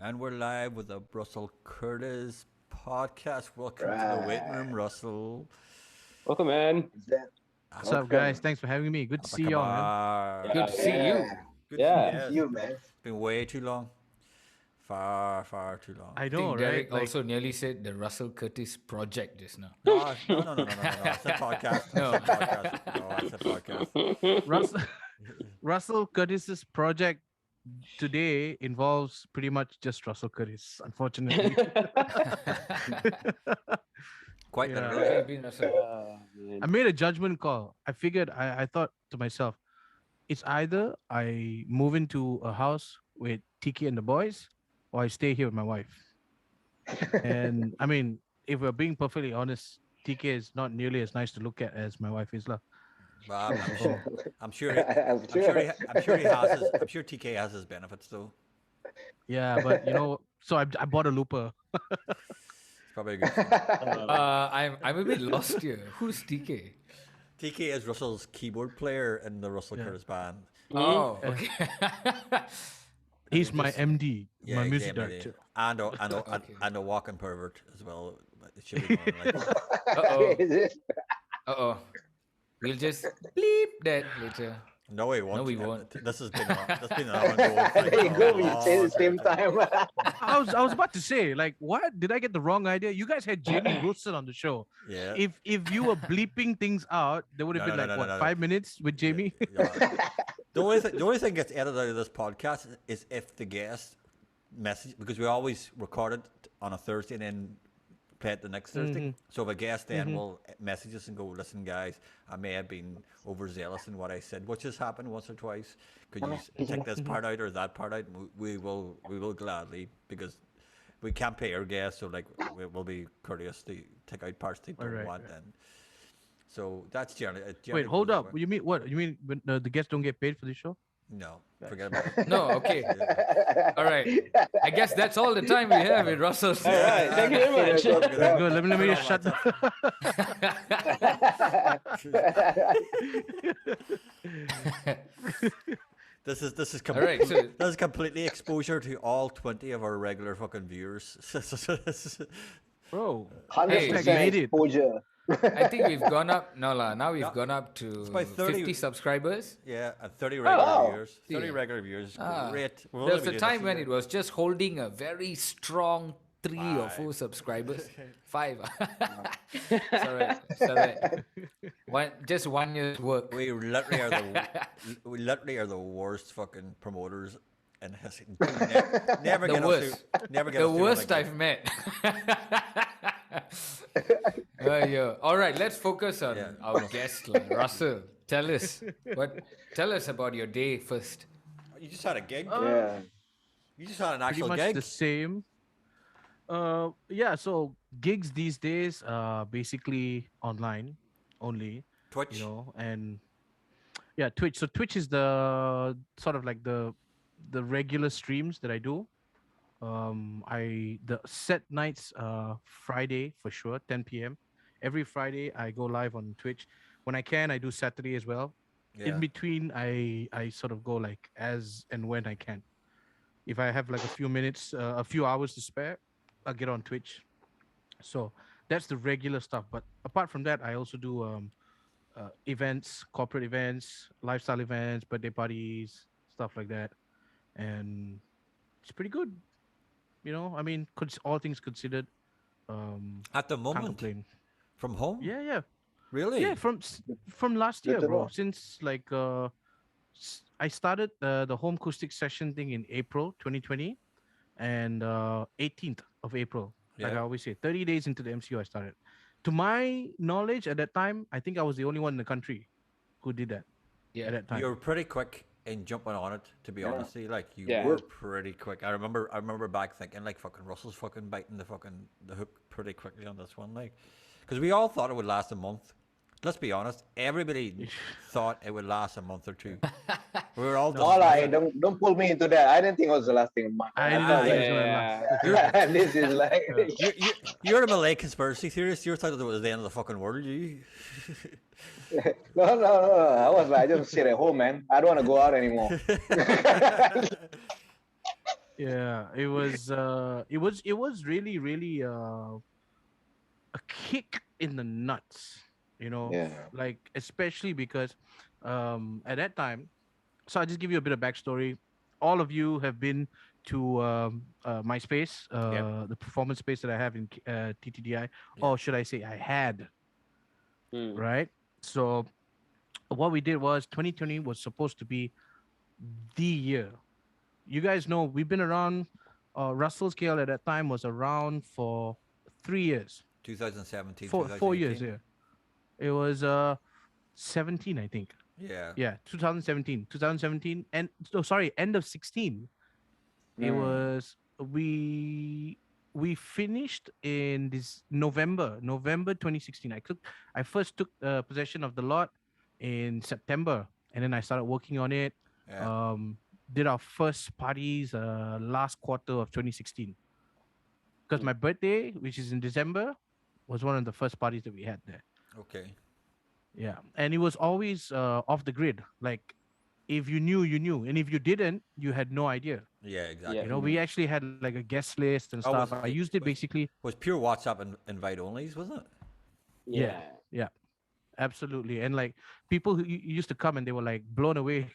And we're live with the Russell Curtis podcast. Welcome to the waiting room, Right. Russell. Welcome, man. Is that What's up, guys? welcome? Thanks for having me. Good to see Come y'all, man. on. Good to see you. Yeah. Good. Yeah. Good to Yes. see you, man. It's been way too long. Far too long. I I know, think Derek right? also nearly said the Russell Curtis project just now. No. I said podcast. No. I said podcast. No, I said podcast. Russell Curtis's project today involves pretty much just Russell Curtis, unfortunately. Quite Yeah. literally. Where have you been, Russell? I made a judgment call. I thought to myself, it's either I move into a house with Tiki and the boys, or I stay here with my wife. And I mean, if we're being perfectly honest, TK is not nearly as nice to look at as my wife is. Well, I'm sure. I'm I'm sure he has his. I'm sure TK has his benefits though. Yeah, but so I bought a looper. It's probably a good thing. I'm a bit lost here. Who's TK? TK is Russell's keyboard player in the Russell Curtis band. Oh, okay. He's my MD, my he's music MD. director. And a walking pervert as well. It should be known, like, Uh-oh. Is it? Uh-oh. We'll just bleep that later. no, we won't. No, we won't. This has been an ongoing thing. There you for go. a We long say the same time. time. I was about to say, like, what? Did I get the wrong idea? You guys had Jamie Wilson on the show. Yeah. If you were bleeping things out, there would have been No. 5 minutes with Jamie? Yeah. The only thing gets edited out of this podcast is if the guest message, because we always record it on a Thursday and then play it the next Thursday. So if a guest then will message us and go, listen, guys, I may have been overzealous in what I said, which has happened once or twice. Could you take this part out or that part out? We will gladly, because we can't pay our guests, so like we'll be courteous to take out parts they don't Right, want. right. And so that's generally. Wait, hold goes up. that way. You mean what? You mean when, the guests don't get paid for the show? No, forget about it. No, okay. All right. I guess that's all the time we have with Russell. All right. Thank you very much. Good. Let me just shut down. This is All right, so this is completely exposure to all 20 of our regular fucking viewers. Bro, 100% made it. exposure. I think we've gone up. No, now we've gone up to by 30 50 subscribers. Yeah, and 30 regular wow. viewers. 30 Yeah. regular viewers. Ah, Great. We'll There only was be a doing time this when year. it was just holding a very strong 3 or 4 subscribers. 5. It's all right. It's all right. Just 1 year's work. We literally are the worst fucking promoters in history. Never The get worst. us to, never get The us to worst like I've met. Yeah. All right, let's focus on our guest, Russell. Tell us about your day first. You just had a gig. Yeah. You just had an pretty actual much gig. the same. Yeah. So gigs these days are basically online only. Twitch. And yeah, Twitch. So Twitch is the sort of like the regular streams that I do. The set nights Friday for sure, 10 p.m. Every Friday I go live on Twitch. When I can, I do Saturday as well. Yeah. In between, I sort of go like as and when I can. If I have like a few minutes, a few hours to spare, I'll get on Twitch. So that's the regular stuff. But apart from that, I also do events, corporate events, lifestyle events, birthday parties, stuff like that. And it's pretty good. I mean, all things considered, At the can't moment, complain. from home. Yeah. Really? Yeah, from last Good year, to bro. know. Since like I started the home acoustic session thing in April 2020, and 18th of April. Like I Yeah. always say, 30 days into the MCU, I started. To my knowledge, at that time, I think I was the only one in the country who did that Yeah. at that time. You were pretty quick in jumping on it, to be honest. Like you Yeah. were pretty quick. I remember back thinking like fucking Russell's fucking biting the hook pretty quickly on this one, like, because we all thought it would last a month. Let's be honest, everybody thought it would last a month or two. We were all All right, don't pull me into that. I didn't think it was the last thing. I didn't thought think like, it was gonna last. this is like You're a Malay conspiracy theorist. You thought it was the end of the fucking world. You. no. I was like, I just sit at home, man. I don't want to go out anymore. Yeah, it was really really a kick in the nuts, Yeah. like especially because at that time. So I'll just give you a bit of backstory. All of you have been to MySpace, Yep. the performance space that I have in TTDI, Yeah. or should I say I had, Mm. right? So what we did was 2020 was supposed to be the year. You guys know we've been around. Russell Scale at that time was around for 3 years, 2017, four years. 2018. Yeah, it was 17, I think. Yeah. Yeah, 2017, and oh, sorry, end of 16. It Mm. was we finished in this November 2016. I first took possession of the lot in September, and then I started working on it. Yeah. Um, did our first parties last quarter of 2016, because Mm. my birthday, which is in December, was one of the first parties that we had there. Okay. Yeah, and it was always off the grid. Like if you knew, you knew, and if you didn't, you had no idea. Yeah, Yeah. exactly. We actually had like a guest list and Oh, stuff. I used it basically. was pure WhatsApp and invite onlys, wasn't it? Yeah, Yeah. yeah, absolutely. And like people who used to come and they were like blown away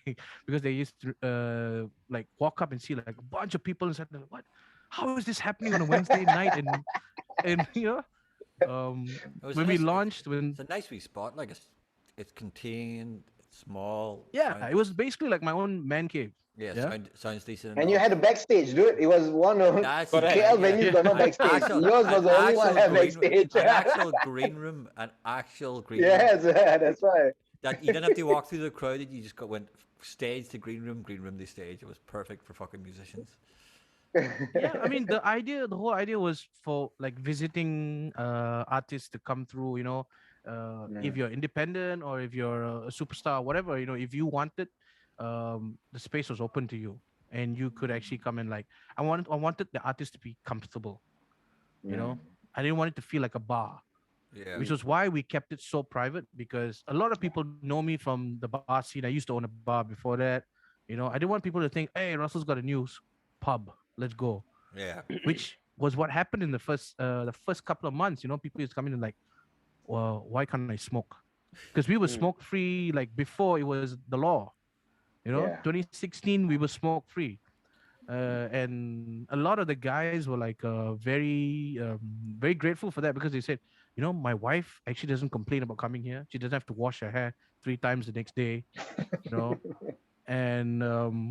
because they used to like walk up and see like a bunch of people and said, "What? How is this happening on a Wednesday night?" And It was a when we nice. launched, when It's a nice wee spot. Like it's contained. It's small. yeah, it was Sounds. basically like my own man cave. Yeah, Yeah. sounds decent And you enough. had a backstage, dude. It was one of That's the Correct. thing. KL Yeah. venues got no An backstage. actual, Yours an was the only one actual that had green, backstage. an actual green room, an actual green room. Yes, that's right. That you didn't have to walk through the crowd. You just went stage to green room to stage. It was perfect for fucking musicians. Yeah, I mean the whole idea was for like visiting artists to come through, if Mm. you're independent or if you're a superstar, whatever, if you wanted, the space was open to you and you could actually come and like I wanted the artist to be comfortable, you Mm. know. I didn't want it to feel like a bar, Yeah. which was why we kept it so private, because a lot of people know me from the bar scene. I used to own a bar before that. I didn't want people to think, hey, Russell's got a new pub, let's go, Yeah. which was what happened in the first couple of months. People used to come in and like, well, why can't I smoke? Because we were Mm. smoke free like before it was the law. Yeah. 2016 we were smoke free, and a lot of the guys were like very grateful for that, because they said, my wife actually doesn't complain about coming here. She doesn't have to wash her hair 3 times the next day, you know, and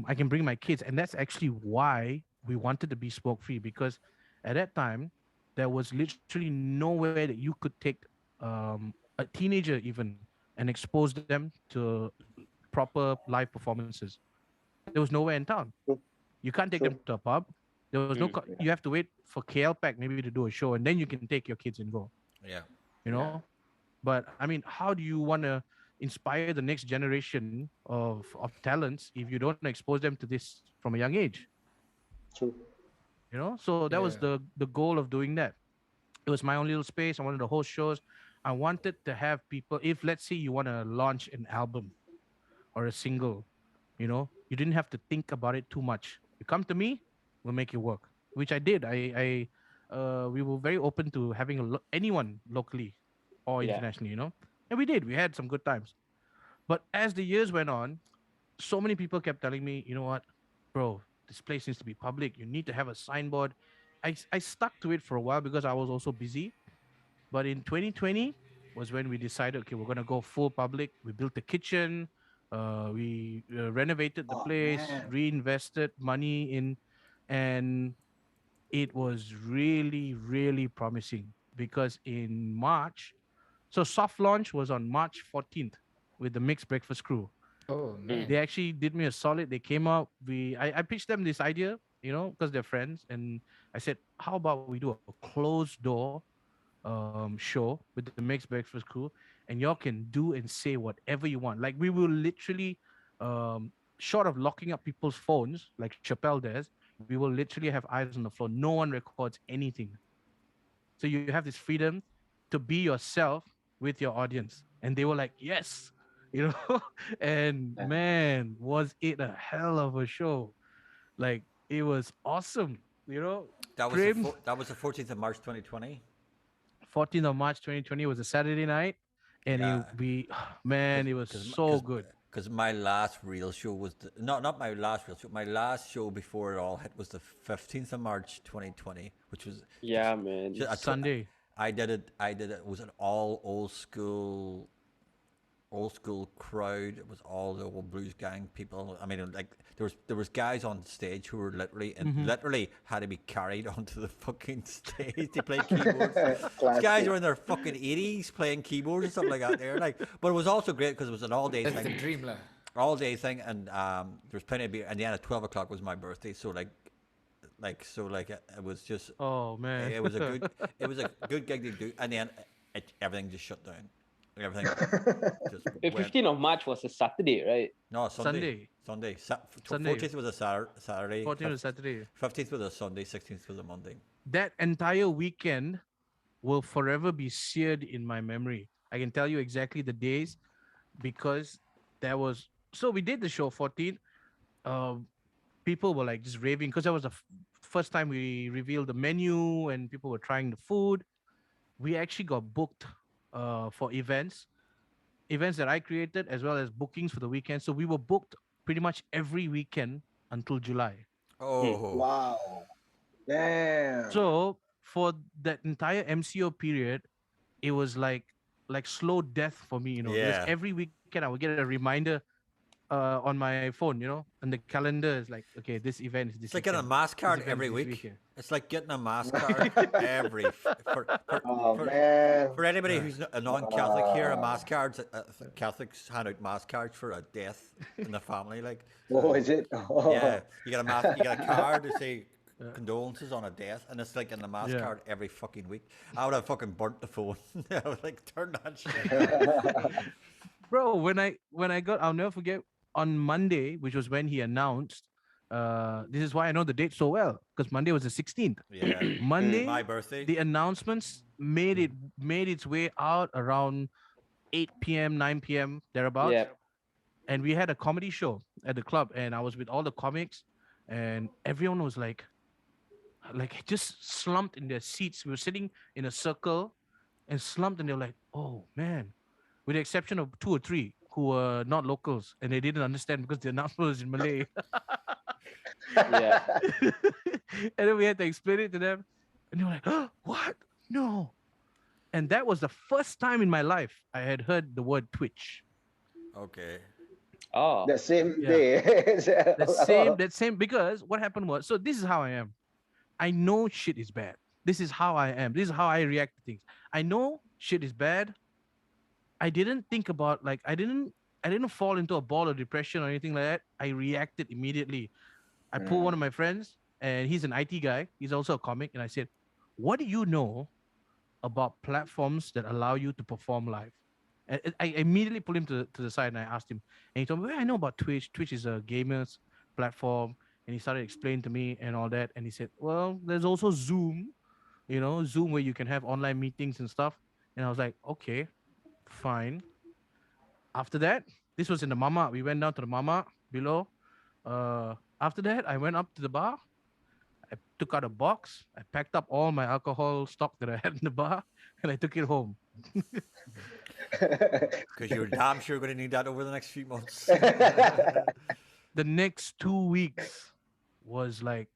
I can bring my kids, and that's actually why we wanted to be smoke free, because at that time there was literally nowhere that you could take a teenager even and expose them to proper live performances. There was nowhere in town. True. You can't take them True. to a pub. There was no. Mm. Yeah. You have to wait for KL Pack maybe to do a show, and then you can take your kids and go. Yeah. You Yeah. know, but I mean, how do you want to inspire the next generation of talents if you don't expose them to this from a young age? True. So that was Yeah. the goal of doing that. It was my own little space. I wanted to host shows. I wanted to have people. If let's say you want to launch an album or a single, you didn't have to think about it too much. You come to me, we'll make it work, which I did. We were very open to having anyone locally or Yeah. internationally, and we did. We had some good times. But as the years went on, so many people kept telling me, you know what, bro, this place needs to be public. You need to have a signboard. I stuck to it for a while because I was also busy. But in 2020 was when we decided, okay, we're gonna go full public. We built the kitchen, we renovated the Oh place, man. reinvested money in, and it was really, really promising, because in March, so soft launch was on March 14th with the Mixed Breakfast Crew. Oh Mm. man. They actually did me a solid. They came out. I pitched them this idea, because they're friends, and I said, how about we do a closed door show with the Mixed Breakfast Crew, and y'all can do and say whatever you want. Like we will literally, short of locking up people's phones like Chappelle does, we will literally have eyes on the floor. No one records anything, so you have this freedom to be yourself with your audience. And they were like, yes, you know. And Yeah. man, was it a hell of a show. Like It was awesome. You know, That was Prem, that was the 14th of March 2020. 14th of March 2020 was a Saturday night, and Yeah, man, it was so good. because my last real show was not my last real show. My last show before it all hit was the 15th of March 2020, which was Yeah, man. Sunday. I did it. It was an all old school crowd. It was all the old blues gang people. I mean, like there was guys on stage who were literally literally had to be carried onto the fucking stage to play keyboards. These guys were in their fucking 80s playing keyboards and stuff like that. There, like, but it was also great because it was an all day That's thing. the dream, lah. All day thing, and there was plenty of beer. And then at 12 o'clock was my birthday, so it was just. Oh man, It was a good gig to do, and then everything just shut down. Everything just The went. 15th of March was a Saturday, right? No, Sunday. 14th was a Saturday. 14th was Saturday. 15th was a Sunday. 16th was a Monday. That entire weekend will forever be seared in my memory. I can tell you exactly the days because there was. So we did the show 14th. People were like just raving because that was the first time we revealed the menu and people were trying the food. We actually got booked for events that I created as well as bookings for the weekend. So we were booked pretty much every weekend until July. Oh, Wow. Damn. So for that entire MCO period, it was like slow death for me, Yeah. because every weekend I would get a reminder on my phone, and the calendar is like, okay, this event is this. It's like getting a mass card every week. It's like getting a mass card every Man. for anybody who's a non-Catholic here. A mass cards, Catholics hand out mass cards for a death in the family. Like, Oh, is it? Oh. yeah, you get a card to say condolences on a death, and it's like in the mass card every fucking week. I would have fucking burnt the phone. I was like, turn that shit. Bro, when I got, I'll never forget, on Monday, which was when he announced, this is why I know the date so well, because Monday was the 16th. Yeah, Monday, my birthday. the announcements made its way out around 8 p.m., 9 p.m. thereabouts. Yeah. And we had a comedy show at the club, and I was with all the comics, and everyone was like just slumped in their seats. We were sitting in a circle and slumped, and they were like, oh man, with the exception of 2 or 3 who were not locals and they didn't understand because the announcement was in Malay. Yeah. And then we had to explain it to them, and they were like, oh, what? No. And that was the first time in my life I had heard the word Twitch. Okay. Oh. That same Yeah. day. That same, because what happened was, so this is how I am. I know shit is bad. This is how I am. This is how I react to things. I know shit is bad. I didn't think about, like, I didn't fall into a ball of depression or anything like that. I reacted immediately. I pulled one of my friends, and he's an IT guy. He's also a comic. And I said, what do you know about platforms that allow you to perform live? And I immediately pulled him to the side, and I asked him. And he told me, well, I know about Twitch. Twitch is a gamer's platform. And he started explaining to me and all that. And he said, well, there's also Zoom, Zoom where you can have online meetings and stuff. And I was like, okay, fine. After that, this was in the mama. We went down to the mama below. After that, I went up to the bar. I took out a box. I packed up all my alcohol stock that I had in the bar, and I took it home. Because you're damn sure going to need that over the next few months. The next 2 weeks was like,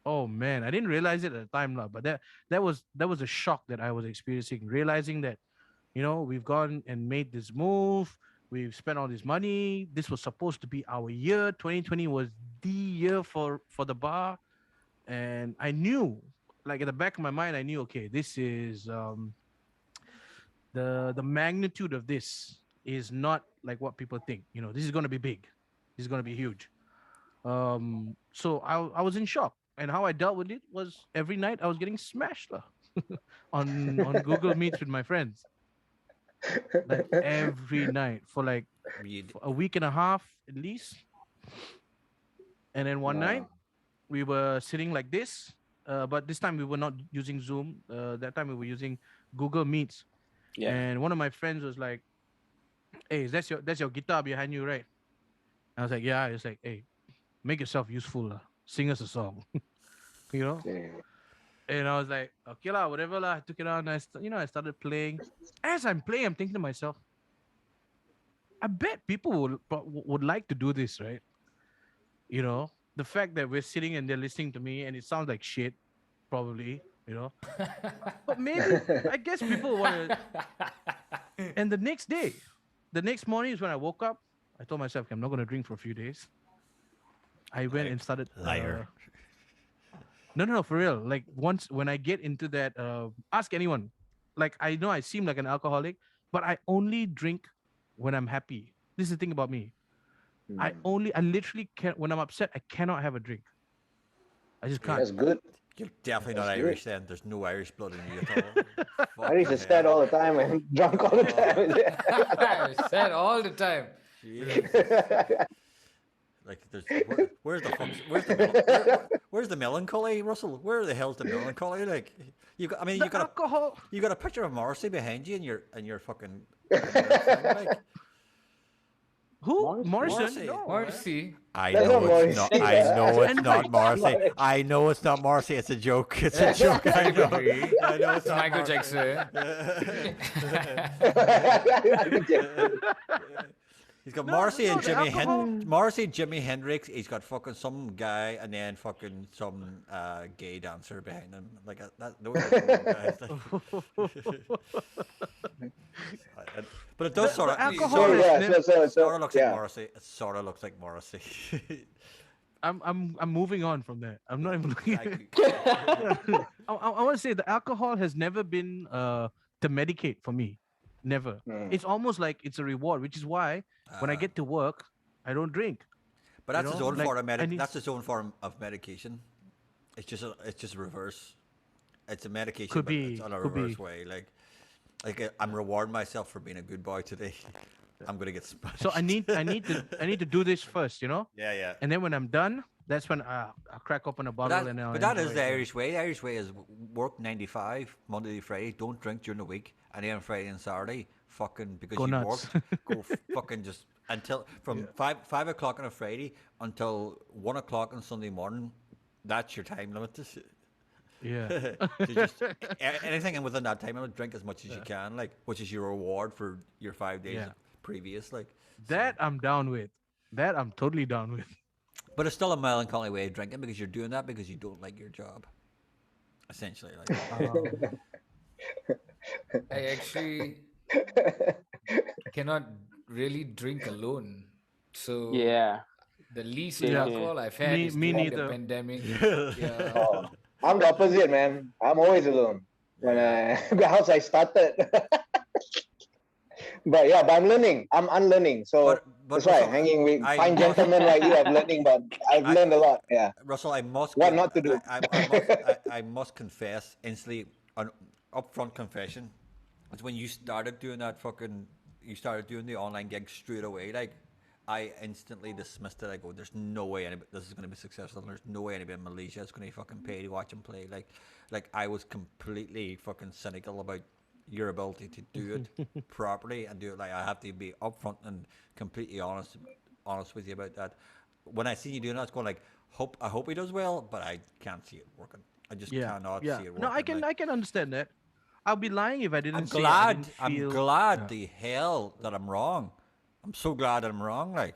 oh man, I didn't realize it at the time, but that was a shock that I was experiencing, realizing that, we've gone and made this move. We've spent all this money. This was supposed to be our year. 2020 was the year for the bar. And I knew, like, at the back of my mind, I knew, okay, this is the magnitude of this is not like what people think. This is going to be big. This is going to be huge. So I was in shock. And how I dealt with it was every night I was getting smashed on Google Meets with my friends. Like every night for like for a week and a half at least. And then one night we were sitting like this, but this time we were not using Zoom. That time we were using Google Meets. Yeah. And one of my friends was like, hey, that's your guitar behind you, right? I was like, yeah. It's like, hey, make yourself useful. sing us a song, you know. Yeah. And I was like, okay lah, whatever lah. I took it out and I started playing. As I'm playing, I'm thinking to myself, I bet people would like to do this, right? You know, the fact that we're sitting and they're listening to me and it sounds like shit, probably, you know. But maybe I guess people want to. And the next morning is when I woke up. I told myself, okay, I'm not going to drink for a few days. I went and started. Liar. No, for real. Like once when I get into that, ask anyone. Like I know I seem like an alcoholic, but I only drink when I'm happy. This is the thing about me. I literally can't. When I'm upset, I cannot have a drink. I just can't. That's good. You're definitely not That's Irish then. There's no Irish blood in you at all. Irish is sad all the time and drunk all the time. Sad all the time. Like there's where's the melancholy, Russell? Where the hell's the melancholy? Like you got Alcohol. you got a picture of Morrissey behind you in your fucking like, Who? Morrison? Morrissey. No. Morrissey. I That's know not it's not. Morrissey. I know it's And not like- Morrissey. I know it's not Morrissey. It's a joke. It's a joke. I know. I know it's not Michael Morrissey. Jackson. He's got No, Morrissey and the Jimmy alcohol- Morrissey, Jimi Hendrix. He's got fucking some guy and then fucking some gay dancer behind him. Like that. Those are cool guys. But it does sort of. alcohol So is yeah, never- Sort of looks like yeah. Morrissey. It sort of looks like Morrissey. I'm moving on from that. I'm not even looking. At Like, I want to say the alcohol has never been to medicate for me. Never. It's almost like it's a reward, which is why when I get to work, I don't drink. but that's his know, own like, form of I need- that's his own form of medication. It's just reverse. It's a medication, Could but be, it's on a could be. reverse way. Like I'm rewarding myself for being a good boy today. I'm gonna get smashed. So I need to do this first, you know. yeah. And then when I'm done, that's when I'll crack open a bottle and I'll But that enjoy is the it. Irish way. The Irish way is work 9 to 5, Monday to Friday. Don't drink during the week, and then on Friday and Saturday, fucking because Go you nuts. worked, go fucking just until from 5 o'clock on a Friday until 1 o'clock on Sunday morning. That's your time limit. Yeah. So just anything within that time limit, drink as much as you can, like which is your reward for your 5 days Yeah. previous, like. That I'm down with. That I'm totally down with. But it's still a melancholy way of drinking because you're doing that because you don't like your job. Essentially, like. I actually cannot really drink alone. So Yeah. the least Yeah. alcohol I've had Me- is me during neither. the pandemic. Yeah. Oh, I'm the opposite, man. I'm always alone. When the house I started. But I'm learning. I'm unlearning. So But that's why Russell, hanging with I fine must- gentlemen like you, I'm learning. But I've learned a lot. Yeah. Russell, I must. What not to do. I must confess instantly, an upfront confession. It's when you started doing that you started doing the online gig straight away. Like, I instantly dismissed it. I go, there's no way this is going to be successful. There's no way anybody in Malaysia is going to fucking pay to watch him play. Like I was completely fucking cynical about your ability to do it properly and do it. Like, I have to be upfront and completely honest with you about that. When I see you doing that, it's going like, I hope he does well, but I can't see it working. I just cannot see it working. No, I can understand that. I'll be lying if I didn't I'm say I glad. didn't I'm feel- glad Yeah. the hell that I'm wrong. I'm so glad that I'm wrong. Like,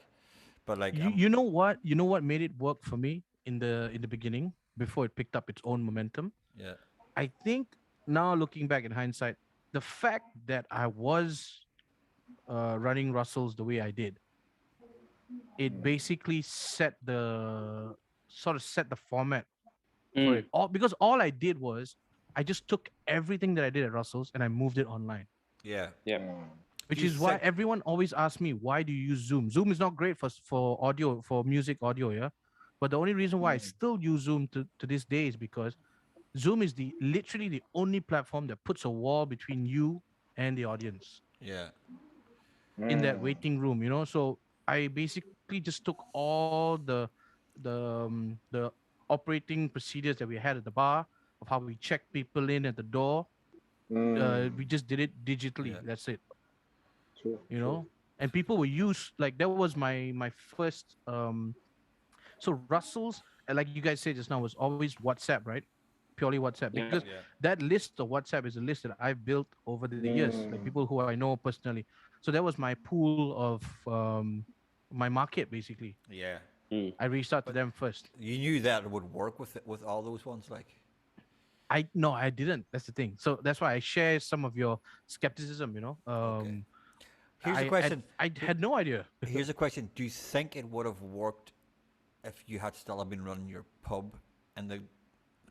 but like, You know what? You know what made it work for me in the beginning before it picked up its own momentum? yeah, I think now looking back in hindsight, the fact that I was running Russell's the way I did, it basically set the format for it. Because all I did was I just took everything that I did at Russell's and I moved it online. yeah. Yeah. Which You is why said- everyone always asks me, why do you use Zoom? Zoom is not great for audio, for music audio, yeah. But the only reason why I still use Zoom to this day is because Zoom is literally the only platform that puts a wall between you and the audience Yeah. in that waiting room, you know. So I basically just took all the operating procedures that we had at the bar of how we check people in at the door. We just did it digitally. Yeah. That's it. True, You know, and people were used, like, that was my first so Russell's like you guys said just now, was always WhatsApp, right? Purely WhatsApp, Yeah. because Yeah. that list of WhatsApp is a list that I've built over the years, like people who I know personally. So that was my pool of my market basically. Yeah. Mm. I reached out to But them first. you knew that it would work with all those ones, like. I no, I didn't. That's the thing. So that's why I share some of your skepticism. Okay. Here's a question. I had no idea. Here's a question. Do you think it would have worked if you had still have been running your pub and the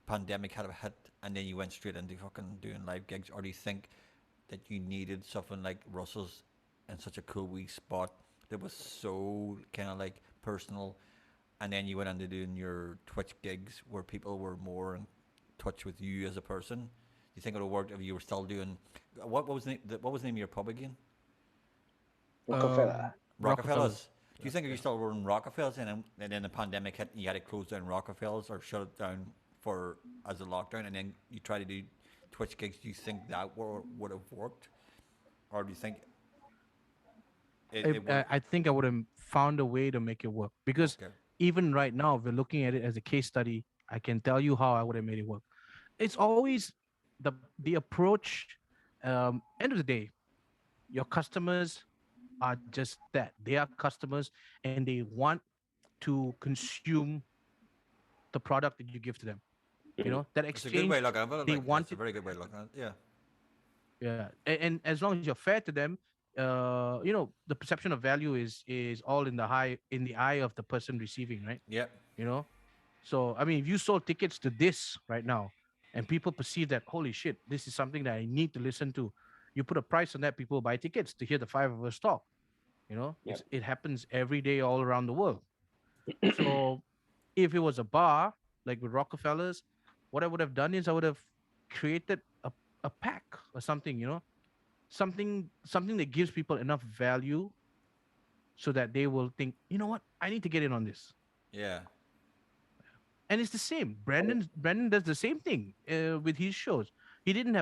pandemic had hit and then you went straight into fucking doing live gigs, or do you think that you needed something like Russell's in such a cool wee spot that was so kind of like personal, and then you went into doing your Twitch gigs where people were more in touch with you as a person? Do you think it would have worked if you were still doing what was what was the name of your pub again? Rockefeller. Rockefellers. Do you think if you still running Rockefellers and then the pandemic hit and you had to close down Rockefellers or shut it down for as a lockdown, and then you try to do Twitch gigs, do you think that would have worked, or do you think I think I would have found a way to make it work, because Okay. even right now, if we're looking at it as a case study, I can tell you how I would have made it work. It's always the approach. End of the day, your customers are just that. They are customers, and they want to consume the product that you give to them. That It's a good way exchange. of looking at it. They Like, want that's a it. very good way of looking at it. Yeah. Yeah, and as long as you're fair to them, the perception of value is all in the eye of the person receiving, right? Yeah. You know, so I mean, if you sold tickets to this right now, and people perceive that, holy shit, this is something that I need to listen to, you put a price on that, people buy tickets to hear the five of us talk. Yep. It happens every day all around the world. So if it was a bar like with Rockefellers, what I would have done is I would have created a pack or something, something that gives people enough value so that they will think, you know what, I need to get in on this. Yeah. And it's the same. Brandon does the same thing with his shows. He didn't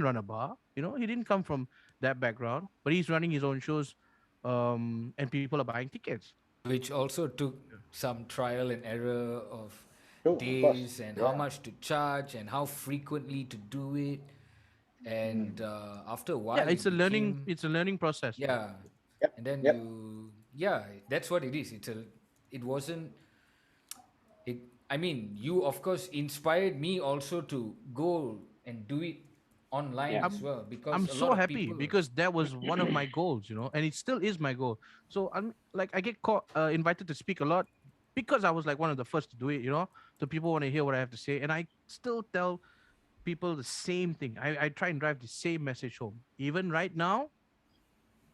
run a bar, he didn't come from that background, but he's running his own shows, and people are buying tickets. Which also took some trial and error of True, of course. days and how much to charge and how frequently to do it. And after a while, Yeah, it's a learning became- it's a learning process. Yeah. Yep, And then yep. that's what it is. It wasn't, I mean, you of course inspired me also to go and do it online Yeah. as well, because I'm a so lot of happy people, because that was one of my goals, and it still is my goal. So I'm like, I get invited to speak a lot because I was like one of the first to do it, so people want to hear what I have to say, and I still tell people the same thing. I try and drive the same message home. Even right now,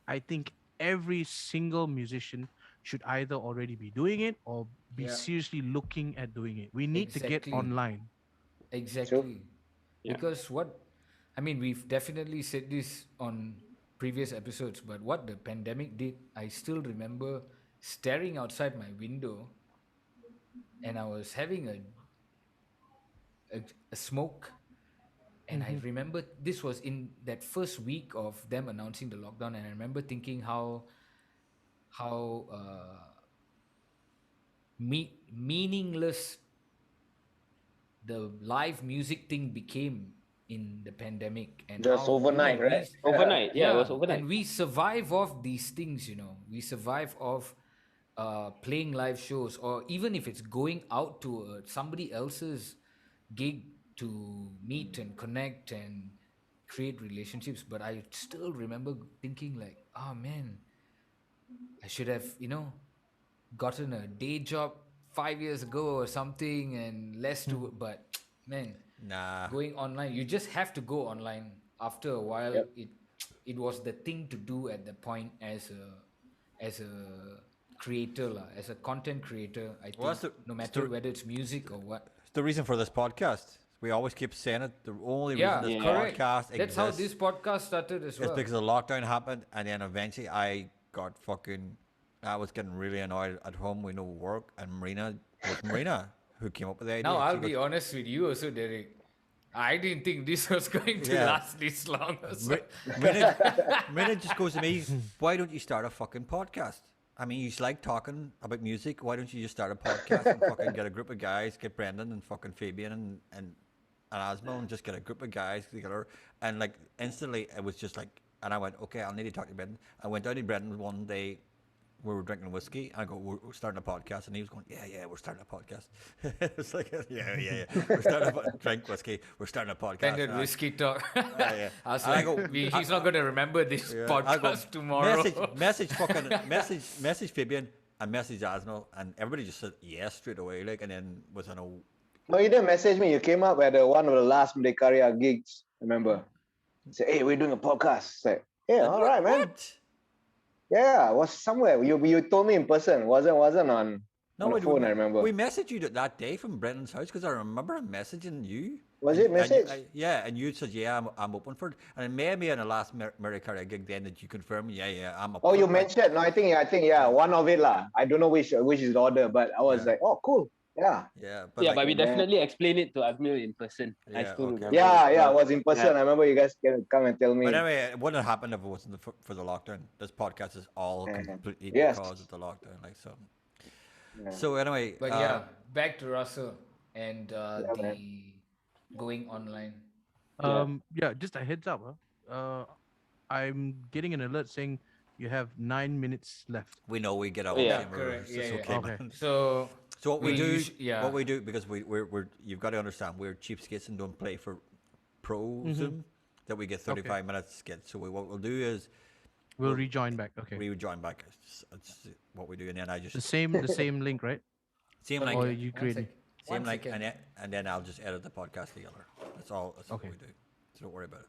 I think every single musician should either already be doing it or be Yeah. seriously looking at doing it. We need to get Exactly. online. Exactly. Yeah. Because we've definitely said this on previous episodes, but what the pandemic did, I still remember staring outside my window and I was having a smoke. And I remember this was in that first week of them announcing the lockdown, and I remember thinking how meaningless the live music thing became in the pandemic, and Just how, overnight, right? Overnight. Yeah, it was overnight. and we survive off these things, we survive off playing live shows, or even if it's going out to somebody else's gig to meet and connect and create relationships. But I still remember thinking like, oh man, I should have gotten a day job 5 years ago or something, and less to but man, Nah. going online, you just have to go online. After a while, Yep. it was the thing to do at the point as a creator, as a content creator. I think Well, that's no matter whether it's music or what. The reason for this podcast. We always keep saying it. The only Yeah, reason this correct. podcast That's exists how this podcast started as is well. because the lockdown happened, and then eventually I was getting really annoyed at home with no work, and Marina who came up with the idea. Now I'll She be goes, honest with you also, Derek. I didn't think this was going to Yeah. last this long. Also. Marina just goes to me, why don't you start a fucking podcast? I mean, you like talking about music. Why don't you just start a podcast and fucking get a group of guys, get Brendan and fucking Fabian and Asmo, and just get a group of guys together. And like instantly, it was just like, and I went, okay, I'll need to talk to Brendan. I went down to Brendan one day. We were drinking whiskey. I go, we're starting a podcast, and he was going, yeah, we're starting a podcast. It's like, yeah, we're starting a drink whiskey. We're starting a podcast. Standard whiskey talk. Yeah. I was And I like, go, he's not going to remember this I podcast go, tomorrow. message Fabian and message Asno, and everybody just said yes straight away. Like, and then within a No, you didn't message me. You came up at one of the last Mdekaria gigs. Remember? Say, hey, we're doing a podcast. Say, yeah, all right, man. What? Yeah, it was somewhere. You told me in person. Wasn't on No, the phone. I remember. We messaged you that day from Brendan's house because I remember messaging you. Was it message? Yeah, and you said, yeah, I'm open for it. And it may be on the last Mary gig then that you confirmed, yeah, I'm up. Oh, you mentioned. No, I think one of it lah. I don't know which is the order, but I was like, oh, cool. Yeah. Yeah, But we definitely explained it to Azmil in person. I Yeah, still okay. remember. Yeah, I was in person. Yeah. I remember you guys can come and tell me. But anyway, it wouldn't have happened if it wasn't for the lockdown. This podcast is all completely Yes. because of the lockdown. Like so. Yeah. So anyway, But yeah, back to Russell and the man. going online. Yeah, just a heads up. I'm getting an alert saying you have 9 minutes left. we know we get out. Yeah, correct. It's Yeah. okay. Okay. Man. So So what we do, yeah. what we do, because we're you've got to understand, we're cheapskates and don't play for pro Zoom, that we get 35 minutes skit. So what we'll do is We'll rejoin back. Okay. we join back. It's what we do, and then I just The same link, right? same Or link, you One create sec. same One link, second. and then I'll just edit the podcast together. That's all. That's Okay. what we do. So don't worry about it.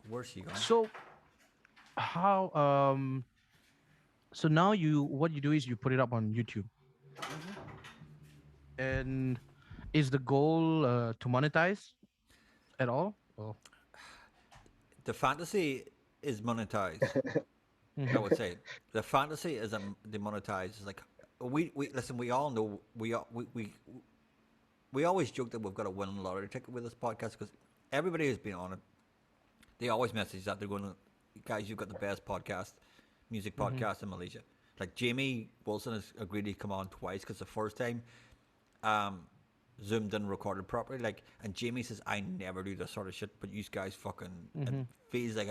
Where's she going? So how so now what you do is you put it up on YouTube. And is the goal to monetize at all? Or The fantasy is monetized. I would say the fantasy is demonetized. It's like we listen. We all know we always joke that we've got a winning lottery ticket with this podcast because everybody who's been on it, they always message that they're going to, guys, you've got the best podcast, music podcast in Malaysia. Like Jamie Wilson has agreed to come on twice because the first time, Zoom didn't record it properly. Like, and Jamie says, I never do this sort of shit, but you guys fucking, it feels like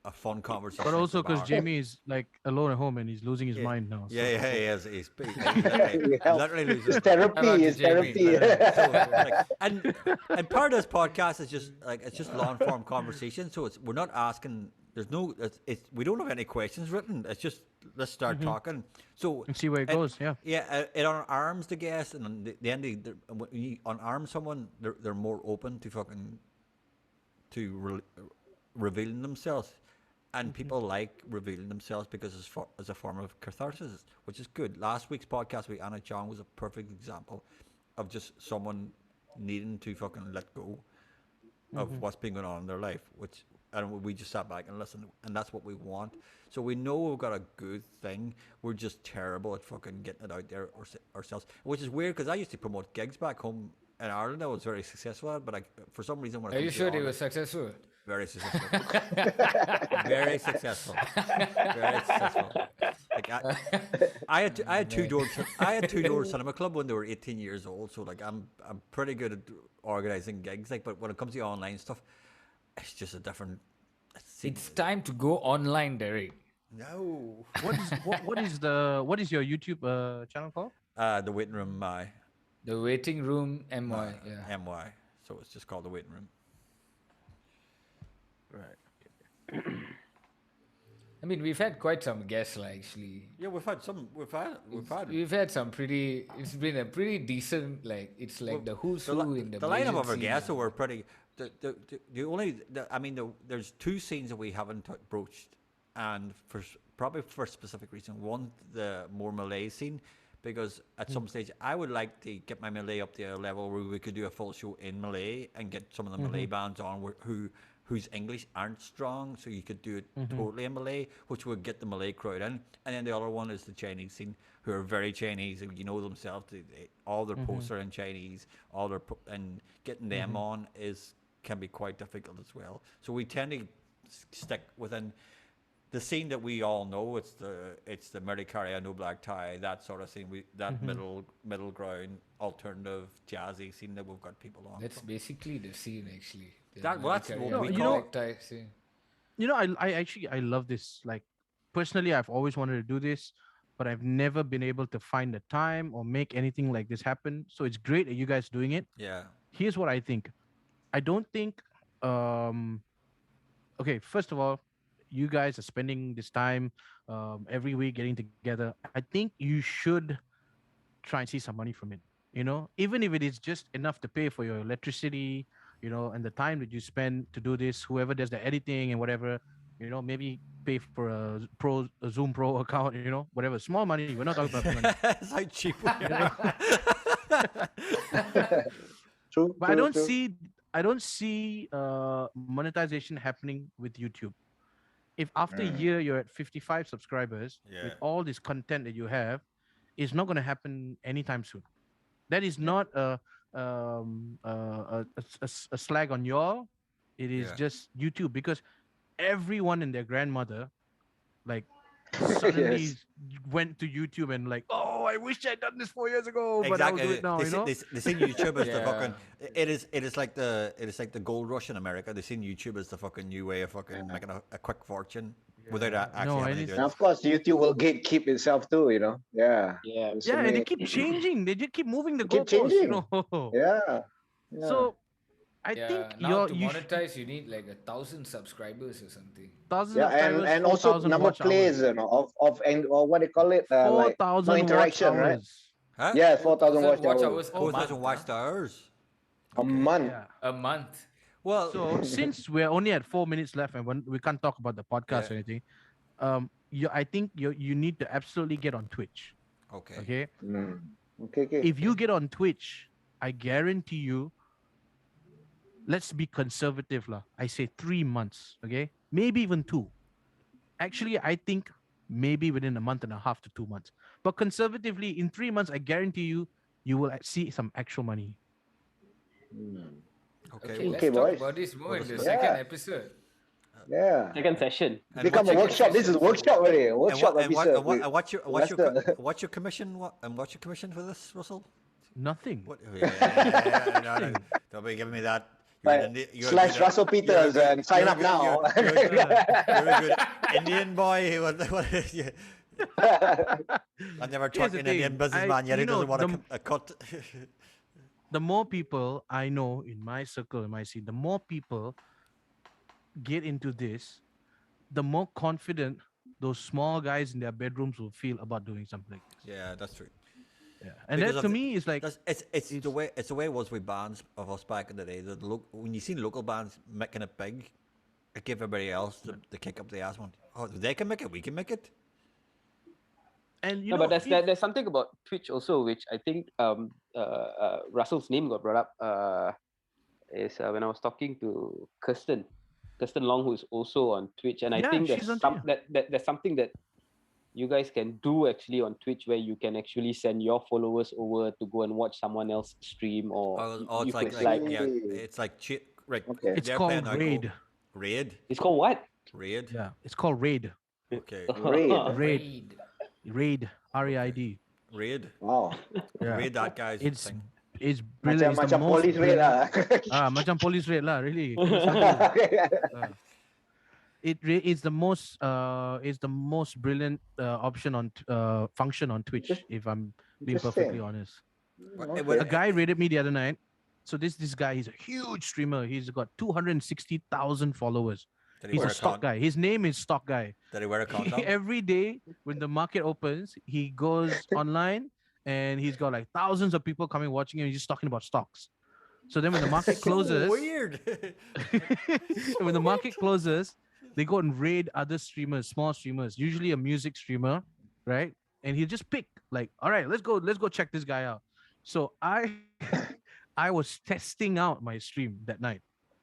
a fun conversation. but also at the because bar. Jamie is like alone at home and he's losing his mind now. So. Yeah, he is. He's Yeah. literally losing his It's mind. therapy. Shout out to It's Jamie. therapy. So, like, and part of this podcast is just like it's just long form conversation. So we're not asking. There's no. We don't have any questions written. It's just let's start talking. So And see where it goes. Yeah. yeah, it unarms the guest, and on the end, when you unarm someone, they're more open to fucking revealing themselves, and people like revealing themselves because it's a form of catharsis, which is good. Last week's podcast with Anna Chong was a perfect example of just someone needing to fucking let go of what's been going on in their life, and we just sat back and listened, and that's what we want. So we know we've got a good thing. We're just terrible at fucking getting it out there ourselves, which is weird because I used to promote gigs back home in Ireland. I was very successful at, but for some reason when Are it you comes to sure they Ireland- were successful? very successful. Very successful. Very successful. Like I had two door cinema club when they were 18 years old. So like I'm pretty good at organizing gigs. Like, but when it comes to online stuff, it's just a different. It's time to go online, Derek. No. What is your YouTube channel called? The waiting room, The waiting room, MY. Yeah. MY. So it's just called the waiting room. Right. I mean, we've had quite some guests, like, actually. Yeah, we've had. We've had some pretty. It's been a pretty decent, like, it's like the who's who in the lineup Malaysian of our scene, guests yeah. were pretty. There's two scenes that we haven't broached, and probably for a specific reason. One, the more Malay scene, because at some stage I would like to get my Malay up to a level where we could do a full show in Malay and get some of the Malay bands on whose English aren't strong, so you could do it totally in Malay, which would get the Malay crowd in. And then the other one is the Chinese scene, who are very Chinese, and you know themselves. All their posts are in Chinese. And getting them on can be quite difficult as well. So we tend to stick within the scene that we all know. It's the Mary Carey, No Black Tie, that sort of scene. That middle ground alternative jazzy scene that we've got people on. That's basically the scene, actually. The That's what American we you call. know- black tie scene. I actually I love this. Like personally, I've always wanted to do this, but I've never been able to find the time or make anything like this happen. So it's great that you guys doing it. Yeah. Here's what I think. I don't think okay, first of all, you guys are spending this time every week getting together. I think you should try and see some money from it. Even if it is just enough to pay for your electricity, and the time that you spend to do this, whoever does the editing and whatever, maybe pay for a Zoom Pro account, whatever. Small money. We're not talking about big money. It's like cheap. True. But true, I don't true. see monetization happening with YouTube. If after a year you're at 55 subscribers with Yeah. all this content that you have, it's not going to happen anytime soon. That is not a slag on y'all. It is Yeah. just YouTube, because everyone and their grandmother like suddenly Yes. went to YouTube and like, oh, I wish I'd done this 4 years ago, but I'll Exactly. do it now. They seen YouTube as the Yeah. fucking. It is like the gold rush in America. They seen YouTube as the fucking new way of fucking making a quick fortune without actually No, having it to is- do And it. of course, YouTube will gatekeep itself too. Yeah. Yeah. Just Yeah, to and they make- keep changing. They just keep moving the They keep goalposts. changing. Yeah. Yeah. So I Yeah, think now to you should- monetize, you need like 1,000 subscribers or something. 1,000 Yeah, subscribers, and also 4,000 number watch of plays, hours. or what they call it, like 4,000 no watch interaction, right? hours. Huh? Yeah, 4,000 watch hours a 4,000 month, watched hours. a month. Yeah. A month. Well, So since we're only at 4 minutes left and we can't talk about the podcast Yeah. or anything, I think you need to absolutely get on Twitch. okay. Okay. Mm. Okay. If you get on Twitch, I guarantee you, let's be conservative lah. I say 3 months, okay? Maybe even 2. Actually, I think maybe within a month and a half to 2 months. But conservatively, in 3 months, I guarantee you will see some actual money. Okay. Okay, let's Okay, talk boys. about this more in the Yeah. second episode. Yeah. Second session. And Become a what's your- workshop. This is workshop already. Workshop and episode. with what's your Lester. what's your commission? What's your commission for this, Russell? Nothing. What? No, don't be giving me that. Like, You're slash Russell Peters and sign up now. You're a good Indian boy. I never Here's talked the an Indian thing, businessman yet. He doesn't want the- a cut. The more people I know in my circle, in my scene, the more people get into this, the more confident those small guys in their bedrooms will feel about doing something like this. Yeah, that's true. Yeah. And Because that of to the- me is like, It's the way it was with bands of us back in the day. When you seen local bands making it big, it gave everybody else the kick up the ass one. Oh, they can make it, we can make it. and you No, know, but if- there's something about Twitch also, which I think Russell's name got brought up. Is when I was talking to Kirsten Long, who's also on Twitch, and I Yeah, think she's on there's something that you guys can do actually on Twitch where you can actually send your followers over to go and watch someone else stream, or Oh, you it's like, could yeah, it's like right. Okay. it's they're called playing now, Raid. Raid. It's called what? Raid. Yeah, it's called Raid. Okay. Raid. Raid. RAID. Raid. Wow. Yeah. Raid that guy's It's thing. it's brilliant. Macam It's the most police raid brilliant- lah. macam police raid lah, really. It's the most brilliant option on function on Twitch, if I'm being perfectly honest. Okay. A guy raided me the other night. So this guy, he's a huge streamer. He's got 260,000 followers. Did he He's wear a stock guy. His name is Stock Guy. Did he wear a condom? Every day when the market opens, he goes online and he's got like thousands of people coming watching him. He's just talking about stocks. So then when the market closes, Weird. when the market closes, they go and raid other streamers, small streamers, usually a music streamer, right? And he'll just pick like, all right, let's go check this guy out. So I was testing out my stream that night.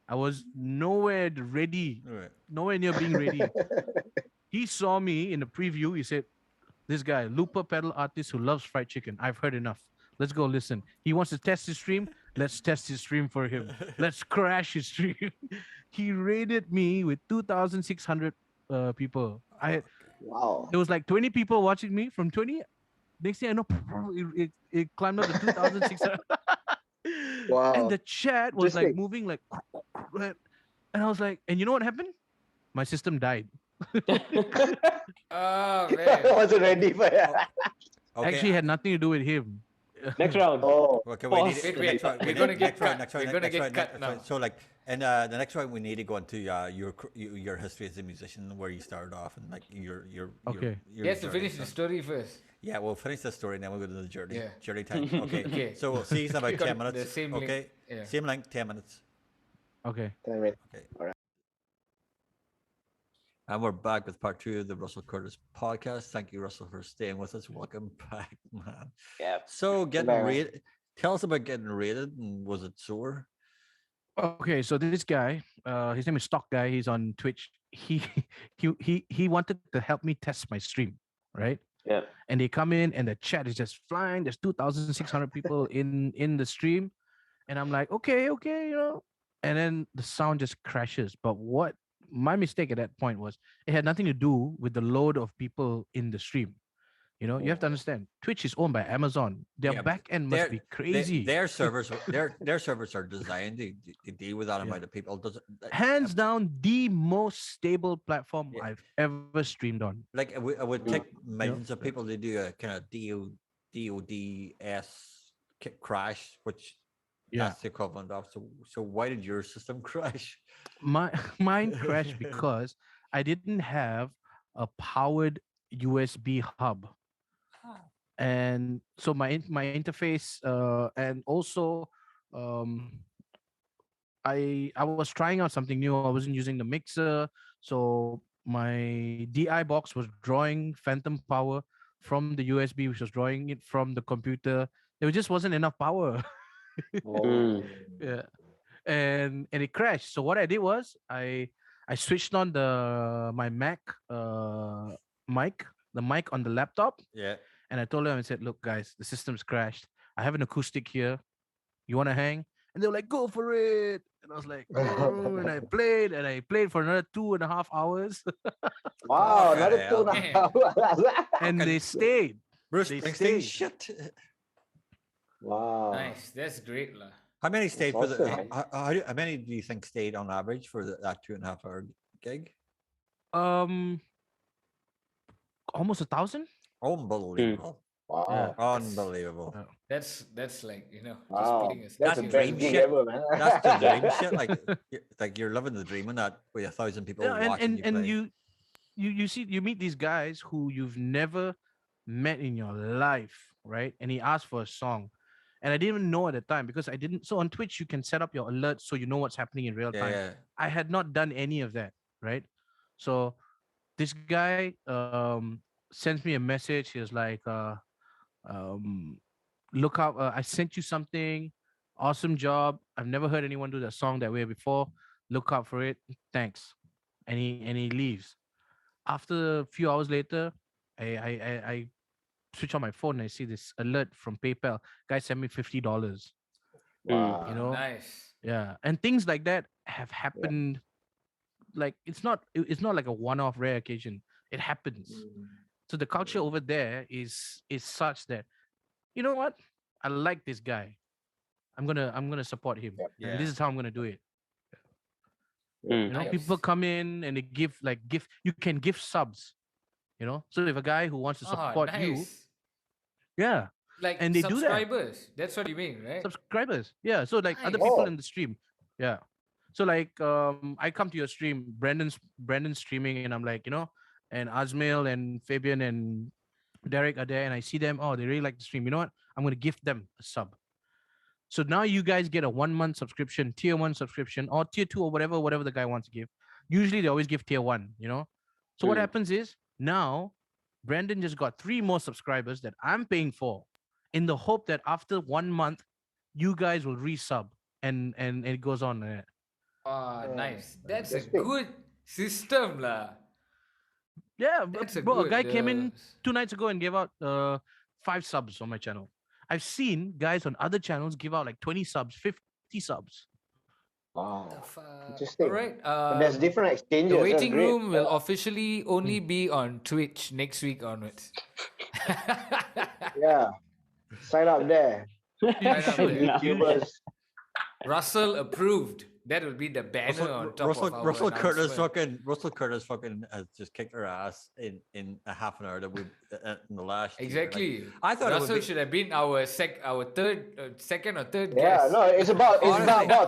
I was nowhere ready, Right. nowhere near being ready. He saw me in the preview. He said, this guy, looper pedal artist who loves fried chicken. I've heard enough. Let's go listen. He wants to test his stream. Let's test his stream for him. Let's crash his stream. He raided me with 2,600 people. Wow. There was like 20 people watching me. From 20, next thing I know, it climbed up to 2,600. And Wow. the chat was like Interesting. moving like, and I was like, and you know what happened? My system died. Oh I man. wasn't ready for that. Okay. Actually, it had nothing to do with him. Next round. Oh. Okay, we need Pause. it. Wait, Next round. we're gonna get Next round. cut. Next round. We're gonna Next get round. cut Next now. round. So like, and the next round we need to go into your history as a musician, where you started off, and like your Okay. He has to journey, finish the so- story first. Yeah, we'll finish the story and then we'll go to the journey. Yeah. Journey time. Okay. Okay. So we'll see you in about Got 10 the minutes. same link. Okay. Yeah. Same length, 10 minutes. Okay. Damn it. Okay. And we're back with part 2 of the Russell Curtis podcast. Thank you, Russell, for staying with us. Welcome back, man. Yeah. So getting back. rated. Tell us about getting rated, and was it sore? Okay, so this guy, his name is Stock Guy. He's on Twitch. He wanted to help me test my stream, right? Yeah. And they come in, and the chat is just flying. There's 2,600 people in the stream, and I'm like, okay, you know. And then the sound just crashes. But what my mistake at that point was, it had nothing to do with the load of people in the stream. You know, you have to understand, Twitch is owned by Amazon. Their Yeah, back end must be crazy. Their servers, their servers are designed to deal with that amount of people. Doesn't Hands down, the most stable platform Yeah. I've ever streamed on. like it would take millions of yeah. people to do a kind of DODS crash, which Yeah, that's the equivalent of. So why did your system crash? mine crashed because I didn't have a powered USB hub, and so my interface, and also, um, I was trying out something new. I wasn't using the mixer, so my DI box was drawing phantom power from the USB, which was drawing it from the computer. There just wasn't enough power. Oh. Yeah, and it crashed. So what I did was I switched on my Mac mic, the mic on the laptop, Yeah. and I told them, I said, "Look, guys, the system's crashed. I have an acoustic here. You want to hang?" And they were like, "Go for it!" And I was like, "Oh," and I played for another 2.5 hours, Wow, Okay, another yeah. 2.5 hours. and they stayed. Bruce They Springsteen stayed. shit. Wow. Nice. That's great, lah. How many stayed for the? awesome, man. How many do you think stayed on average for that 2.5 hour gig? Um, almost 1,000. Unbelievable. Wow. Unbelievable. That's like, just Wow. putting a That's That's the statue. best dream gig shit. ever, man. That's the dream shit. Like you're living the dream in that with 1,000 people Yeah, watching you and play. you see, you meet these guys who you've never met in your life, right? And he asked for a song, and I didn't even know at the time, because I didn't. So on Twitch, you can set up your alerts so you know what's happening in real time. Yeah. I had not done any of that, right? So this guy sends me a message. He was like, um, "Look up, I sent you something. Awesome job. I've never heard anyone do that song that way before. Look out for it. Thanks." And he leaves. After a few hours later, I switch on my phone and I see this alert from PayPal. Guy sent me $50. Wow. You know, Nice. yeah, and things like that have happened. Like it's not like a one-off rare occasion. It happens. So the culture over there is such that, you know what, I like this guy. I'm gonna support him, Yeah. and this is how I'm gonna do it. Mm. You know, Nice. people come in and they give like gift. You can give subs. You know, so if a guy who wants to support you, Nice. yeah, Like and they do that. subscribers. That's what you mean, right? Subscribers, yeah. So like other Nice. people Oh. in the stream, yeah. So like I come to your stream, Brandon's streaming, and I'm like, you know, and Azmail and Fabian and Derek are there, and I see them. Oh, they really like the stream. You know what? I'm gonna gift them a sub. So now you guys get a 1 month subscription, tier 1 subscription, or tier 2, or whatever the guy wants to give. Usually they always give tier 1, you know. So what Mm. happens is, now Brandon just got 3 more subscribers that I'm paying for, in the hope that after 1 month, you guys will resub, and it goes on. Nice. That's a interesting. good system, lah. Yeah, That's a bro, a good. guy came in 2 nights ago and gave out 5 subs on my channel. I've seen guys on other channels give out like 20 subs, 50 subs. Wow. All Interesting. right. But there's different exchanges. The That's waiting great. room will officially only be on Twitch next week onwards. Yeah. Sign up there. Right up there. YouTubers. Russell approved. That will be the banner on top of our Russell Curtis announcement. fucking has just kicked our ass in a half an hour that we in the last year. Exactly. Like, I thought Russell it would be, should have been our second or third Yeah, guest. no, it's about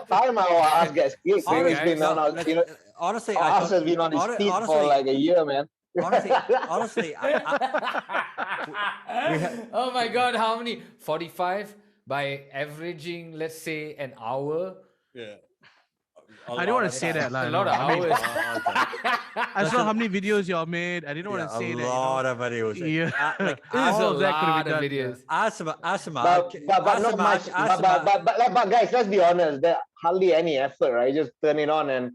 time our ass gets kicked. Honestly, It's been on our, like, you know, honestly, our I ass thought, has been on his feet for honestly, like a year, man. honestly, oh my god, how many? 45 by averaging, let's say, an hour. yeah. I don't want to say that. A Like, lot of I mean, hours. I saw how many videos y'all made. I didn't want to say a that. lot of videos. Yeah. Like, There's all a of that could lot have of been done. videos. but not much. But guys, let's be honest. There hardly any effort, right? You just turn it on and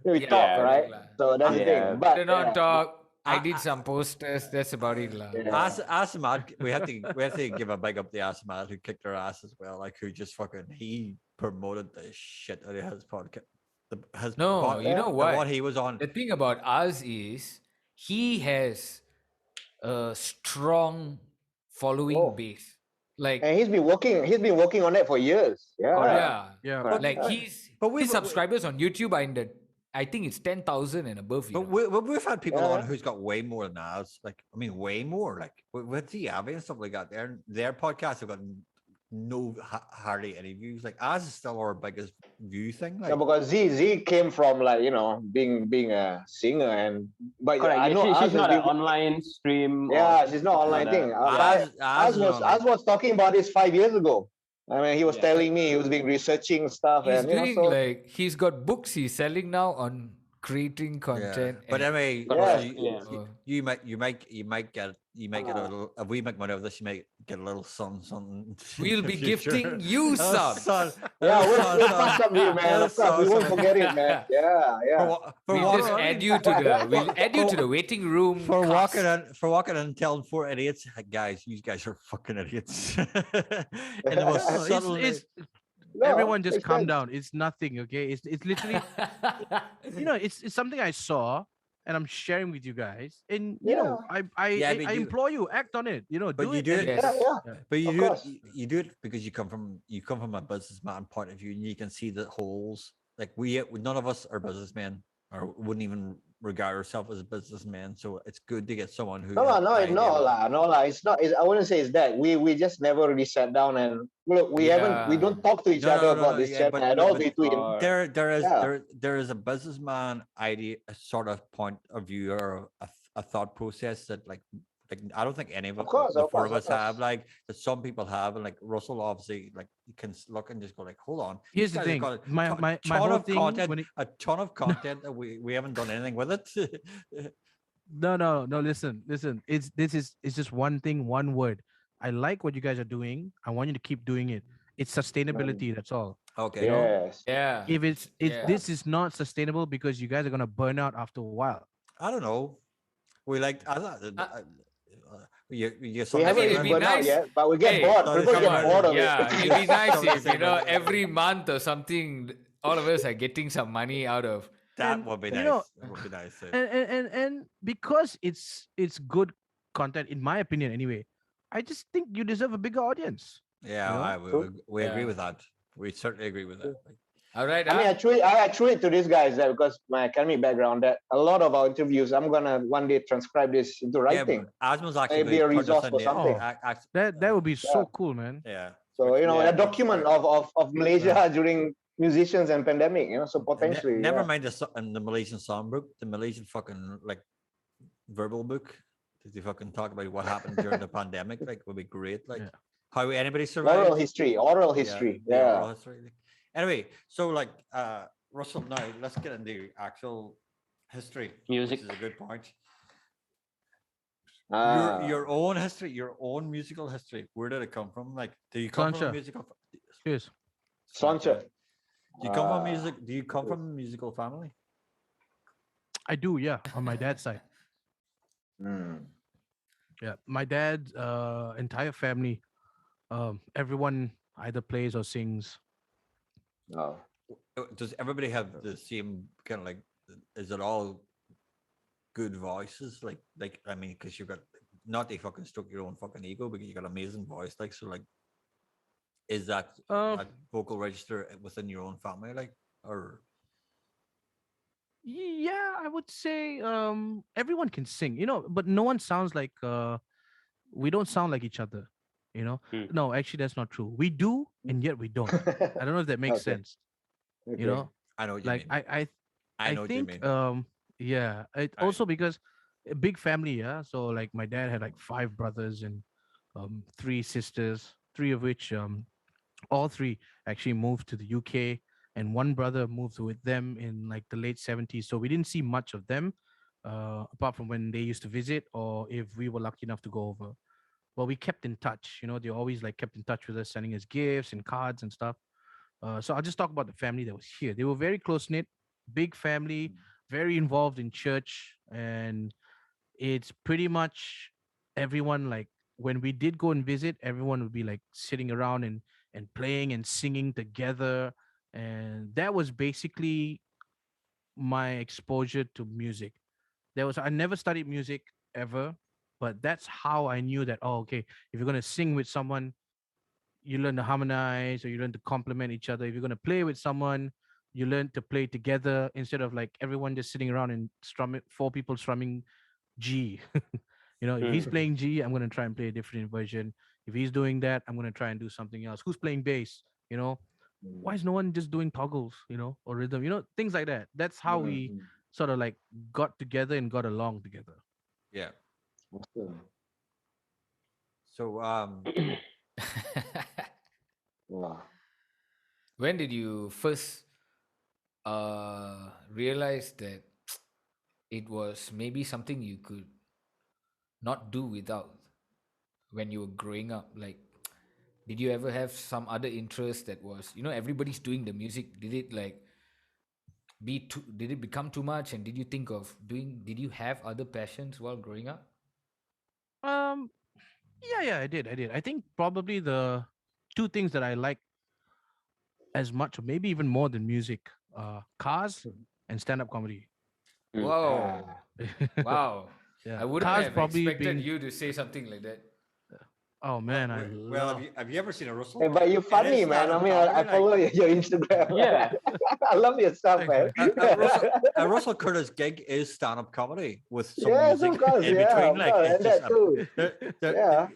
we Yeah, talk, right? correct lah. So that's the Yeah. thing. But Did not talk. I I- did some posters. That's about it, lah. yeah. Asimad, we have to give a big up to Asimad who kicked our ass as well. Like who just fucking he promoted the shit out of his podcast. No, you know what? What he was on. The thing about us is he has a strong following Oh. base. Like, And he's been working on that for years. Yeah. yeah, Yeah. Correct. like but his we- subscribers on YouTube are in the, I think it's 10,000 and above. You But know? we've had people Yeah. on who's got way more than us. Like, I mean, way more. Like, with Diaby and stuff like that. Their podcasts have got hardly any views. Like, ours is still our biggest view thing. Like, No, because Z came from like, you know, being a singer but Correct. I know She's us not as an people- online stream. Yeah, or she's not online something thing. like that. I was talking about this 5 years ago. I mean, he was Yeah. telling me he was been researching stuff, He's and you know, doing so like, he's got books he's selling now on creating yeah. content. But and- anyway, Yeah. Russell, Yeah. you might get a little. If we make money of this, you might get a little something. We'll in the be future. gifting you Oh, some. son. yeah, Oh, we'll son, pass son. up you, man. Of course, we won't forget it, man. Yeah, For, yeah. for, We'll just add you to the. We'll add you to the waiting room. for cast. walking in and telling four idiots, "Hey, guys, you guys are fucking idiots." In the most No, subtle It's No, everyone just makes calm sense. down. It's nothing, okay? It's literally, you know, it's something I saw and I'm sharing with you guys. And you know, I Yeah, but I you- implore you, act on it. You know, but do you it. do and- it- Yes. Yeah, yeah. But you Of do course. it. You do it because you come from a businessman point of view, and you can see the holes. Like none of us are businessmen, or wouldn't even regard ourselves as businessmen. So it's good to get someone who. No, has no, idea no, what- no, It's not. I wouldn't say it's that. We just never really sat down and look. We Yeah. don't talk to each other about this yeah, channel but- at all but- between. Or- Yeah. There is a businessman idea, a sort of point of view or a thought process that like I don't think any of, Of course, the of four course, of of us have course. like that some people have, and like Russell obviously like you can look and just go like, hold on. Here's these the guys have thing. got a My ton- my ton whole of thing content, when it, a ton of content that we haven't done anything with it. no. Listen. It's just one thing, one word. I like what you guys are doing. I want you to keep doing it. It's sustainability. That's all. Okay. Yes. Yeah. If it's Yeah. this is not sustainable because you guys are gonna burn out after a while. I don't know. We like I thought you We I haven't mean, it'd been be burned out nice- yet, but we get Hey, bored. no, People come get on. bored of Yeah, it. it'd be nice Sorry, if, sorry. every month or something, all of us are getting some money out of. that And, would be you nice. know, That would be nice. And because it's good content, in my opinion, anyway. I just think you deserve a bigger audience. Yeah, know? we agree Yeah. with that. We certainly agree with that. All right. I mean, I attribute to these guys that because my academic background that a lot of our interviews, I'm gonna one day transcribe this into writing. Yeah, Asma's actually Maybe a put this resource in for there. something. That would be so cool, man. Yeah. So you know, Yeah. a document of Malaysia during musicians and pandemic. You know, so potentially. Never yeah. mind the Malaysian songbook, the Malaysian fucking like verbal book. Did you fucking talk about what happened during the pandemic? Like, would be great. Like, Yeah. how anybody survived. Oral history. Oral history. the Yeah. oral history. Anyway, so like Russell, now let's get into actual history. Music. Which is a good point. Ah. Your own history, your own musical history. Where did it come from? Like, do you come from a Sancha. musical? Cheers. Sancha. Do you come from Ah. music? Do you come from a musical family? I do, yeah, on my dad's side. Hmm. Yeah, my dad's entire family, everyone either plays or sings. Oh. Does everybody have the same kind of like? Is it all good voices? Like I mean, because you've got not to fucking stroke your own fucking ego, because you got amazing voice. Like so, like is Uh, that vocal register within your own family, like or yeah, I would say everyone can sing, but no one sounds like we don't sound like each other, you know. Mm. No, actually, that's not true. We do, and yet we don't. I don't know if that makes Okay. sense. You Okay. know, I know what you like mean. I I know what you think mean. yeah, it I also because a big family, yeah. So like my dad had like five brothers and three sisters, three of which all three actually moved to the UK, and one brother moved with them in like the late 70s. So we didn't see much of them, apart from when they used to visit or if we were lucky enough to go over. Well, we kept in touch. They always like kept in touch with us, sending us gifts and cards and stuff. So I'll just talk about the family that was here. They were very close knit, big family, very involved in church, and it's pretty much everyone like when we did go and visit, everyone would be like sitting around and playing and singing together, and that was basically my exposure to music. I never studied music ever, but that's how I knew that, oh, okay, if you're going to sing with someone, you learn to harmonize or you learn to complement each other. If you're going to play with someone, you learn to play together instead of like everyone just sitting around and strumming, four people strumming G. If he's Mm. playing G, I'm going to try and play a different version. If he's doing that, I'm going to try and do something else. Who's playing bass? you know why is no one just doing toggles, or rhythm, things like that. That's how we sort of like got together and got along together. yeah. Awesome. So Wow. When did you first realize that it was maybe something you could not do without when you were growing up? Like, did you ever have some other interest that was, everybody's doing the music? Did it like did it become too much? And did you think of did you have other passions while growing up? um yeah, I did. I think probably the two things that I like as much or maybe even more than music, cars and stand-up comedy. Mm. Whoa. Wow. I Yeah, wouldn't cars have probably expected being. you to say something like that. Oh man, I well, love. have you ever seen a Hey, Russell? but you're It is funny, man. I stand-up mean, I comedy, like follow your Instagram. Yeah. I love your stuff, Thanks, man. man. a Russell Curtis gig is stand-up comedy with some Yes, music of course. in Yeah, between. of Like course. it's And just that too. Yeah.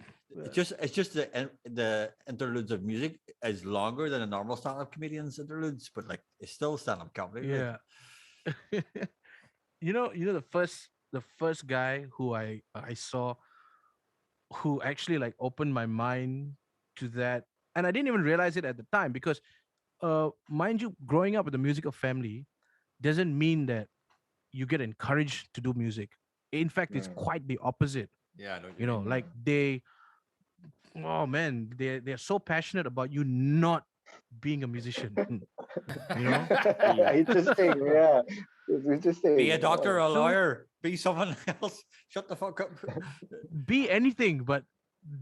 it's just the interludes of music is longer than a normal stand-up comedian's interludes, but like it's still stand-up comedy. Like Yeah. The first guy who I saw who actually like opened my mind to that, and I didn't even realize it at the time because, mind you, growing up with a musical family doesn't mean that you get encouraged to do music. In fact, it's Mm. quite the opposite. yeah, I know what you mean. Like oh man, they're so passionate about you not being a musician. you know Mm. Interesting. Yeah. It's Be a interesting. doctor or Oh. a so lawyer. Be someone else. Shut the fuck up. be anything but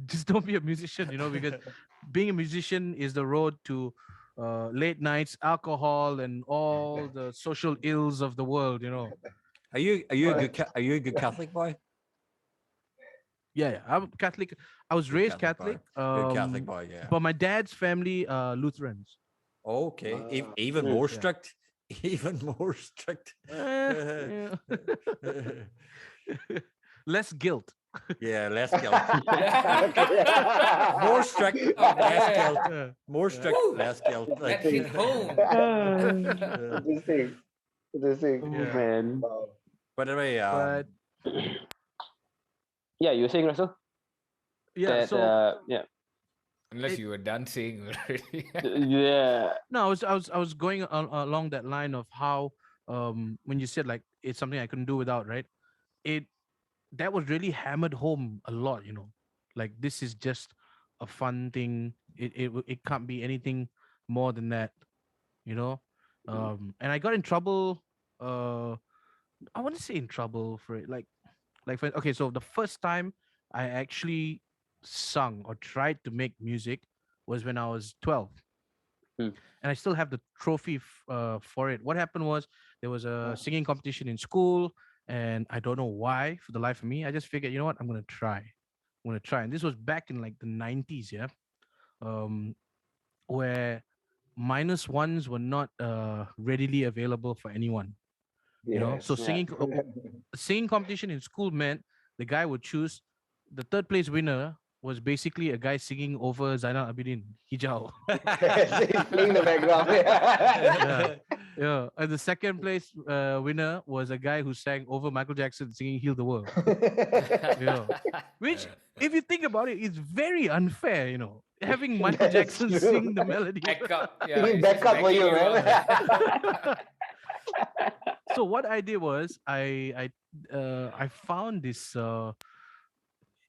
just don't be a musician, because being a musician is the road to late nights, alcohol, and all the social ills of the world. Are you a But good Catholic boy? yeah, I'm Catholic. I was Good raised Catholic boy. Catholic, Good Catholic boy. Yeah. but my dad's family Lutherans. Okay. Even Mm. more Yeah. strict. Even more strict. Yeah. Less guilt. Yeah, less guilt. More Oh strict, less guilt. man, Yeah. More Yeah. strict, woo, less guilt. that Like, hit home. Interesting. Interesting. Oh, Yeah. man. Wow. but anyway, But Yeah, you were saying, Russell? yeah, That, so yeah. Unless you were done saying already. Yeah. no, I was going along that line of how, when you said like it's something I couldn't do without, right? It That was really hammered home a lot. Like this is just a fun thing. It can't be anything more than that, you know. And I got in trouble. I want to say in trouble for it, okay. So the first time I actually sung or tried to make music was when I was 12. and I still have the trophy for it. What happened was there was a singing competition in school, and I don't know why, for the life of me, I just figured, you know what, I'm gonna try. And this was back in like the 90s, yeah, um, where minus ones were not readily available for anyone. You know, so Yes. Yeah. singing competition in school meant the guy would choose the third place winner was basically a guy singing over Zainal Abidin Hijau. He's playing the background. Yeah. Yeah. And the second place winner was a guy who sang over Michael Jackson singing Heal the World. Yeah. Which, if you think about it, it's very unfair, you know, having Michael That's Jackson true. sing the melody. Backup. Yeah, Singing it's just backup for backing you, up, man. So what I did was I found this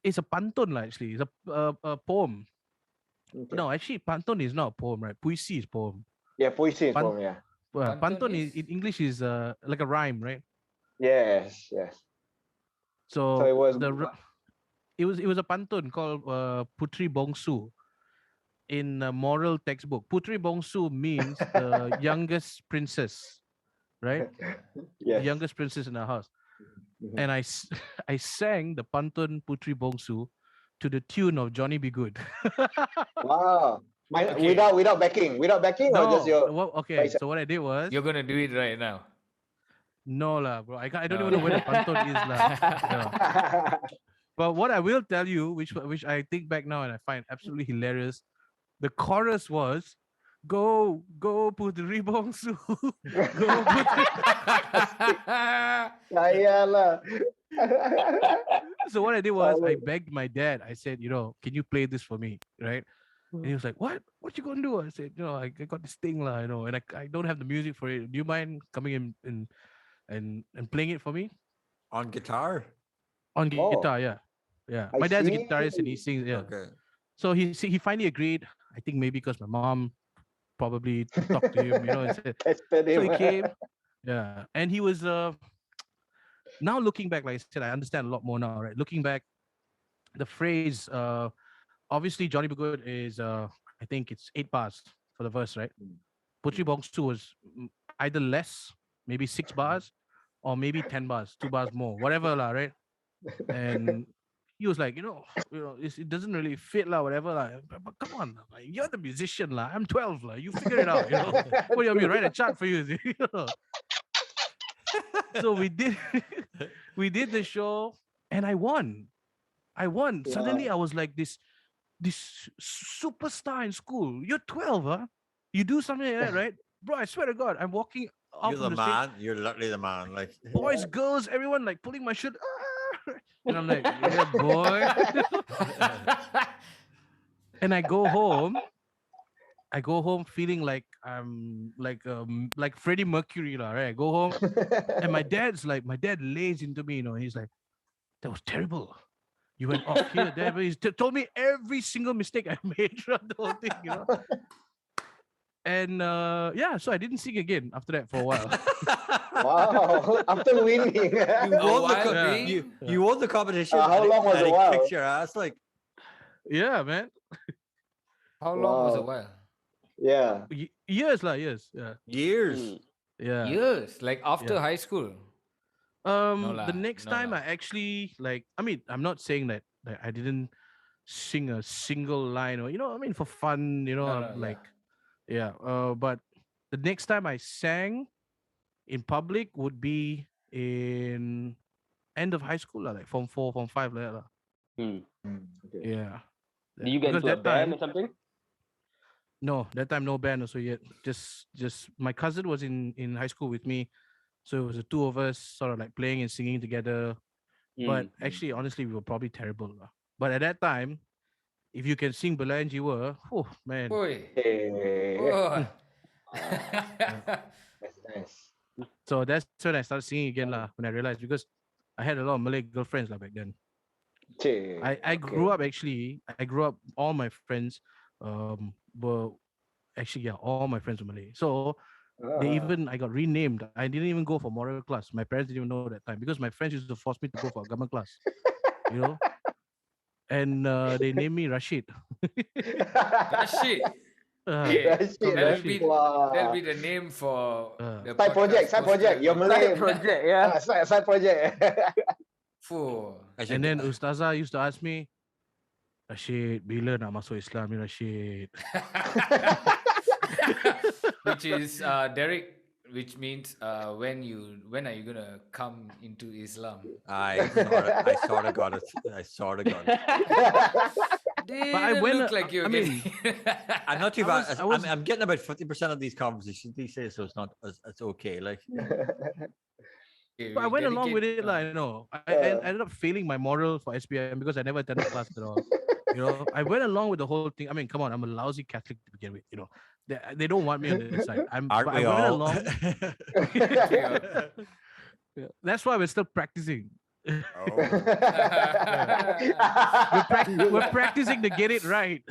it's a pantun lah, actually. It's a poem. Okay. No, actually pantun is not a poem, right? Puisi is poem. Yeah, poetry is Pan- from, yeah. Pantun is? in English is like a rhyme, right? Yes, yes. So So it was it was a pantun called Putri Bongsu in a moral textbook. Putri Bongsu means the youngest princess, right? The yes. youngest princess in our house. Mhm. And I sang the pantun Putri Bongsu to the tune of Johnny Be Good. Wow. Okay. Without backing. Without backing or just your Okay. So what I did was You're gonna do it right now. no lah, bro. I don't No. even know where the pantun is lah. Yeah. But what I will tell you, which I think back now and I find absolutely hilarious, the chorus was, "Go Putri Bongsu, go Putri." Ayalah. So what I did was I Solid. begged my dad. I said, you know, can you play this for me, right? And he was like, "What? What you gonna do?" I said, "You know, I got this thing lah, you know, and I don't have the music for it. Do you mind coming in and playing it for me On guitar. on Oh, guitar?" Yeah, yeah. I My dad's a see. guitarist and he sings. Yeah. Okay. So he finally agreed. I think maybe because my mom probably talked to him, you know, and said. Tested So him. he came. Yeah, and he was now looking back, like I said, I understand a lot more now, right? Looking back, the phrase obviously Johnny Be Good is I think it's 8 bars for the verse, right? Putri Bongsu was either less, maybe 6 bars, or maybe 10 bars, 2 bars more, whatever lah, right? And he was like, it doesn't really fit lah, whatever lah. But come on, lah, like, you're the musician lah. I'm 12 lah. You figure it out, you know. What do you want me to write a chart for you? You know? So we did the show and I won. Suddenly I was like this superstar in school. You're 12, huh? You do something like that, right? Bro, I swear to God, I'm walking out You're from the the stage. man. You're literally the man. Like Boys, girls, everyone like pulling my shirt. "Ah!" And I'm like, yeah, boy. And I go home feeling like I'm like Freddie Mercury, lah, right? I go home and my dad lays into me, you know, he's like, that was terrible. You went off here, there. But he's told me every single mistake I made throughout the whole thing, you know. And yeah, so I didn't sing again after that for a while. Wow. After winning. you won the while you won the competition. How and he- long was and a he while? kicked your ass. Like Yeah, man. How long was a Wow. while? Yeah. Years, lah, years. Yeah, years. yeah. Years, like after Yeah. high school. The next no time lah. I actually I mean, I'm not saying that I didn't sing a single line or I mean for fun, No, I'm like yeah. But the next time I sang in public would be in end of high school, lah, like Form 4, Form 5, like that, lah. Okay. Yeah. Did you get Because into a that band time, or something? no, that time no band also yet. Just my cousin was in high school with me, so it was the two of us sort of like playing and singing together. But actually, honestly, we were probably terrible, lah. But at that time, if you can sing Bela and Jiwa, oh man, Oi. Hey. Oh. That's nice. so that's when I started singing again, lah. When I realized, because I had a lot of Malay girlfriends lah back then. Che, I grew up all my friends were actually, yeah, all my friends were Malay. So I got renamed. I didn't even go for moral class. My parents didn't even know that time because my friends used to force me to go for agama class, you know. And they named me Rashid. That shit. Hey, Rashid, that'll Rashid. be the name for the Side project, podcast side project. poster. Your Malay Side project, yeah. side project. For And then Ustazah used to ask me, Rashid, bila nak masuk Islam ni Rashid? which is Derek, which means when are you gonna come into Islam? I sort of got it. I sort of got it. Didn't went, look like you were I mean, getting. I'm not too I bad. was- I was- I'm getting about 50% of these conversations these days, so it's okay. Like, Okay, But I we went along with dedicate- it, like, you know. I ended up failing my moral for SPM because I never attended class at all. You know, I went along with the whole thing. I mean, come on, I'm a lousy Catholic to begin with. You know, they don't want me on their side. aren't But we I went all? along. Yeah. Yeah. That's why we're still practicing. Oh, We're practicing to get it right.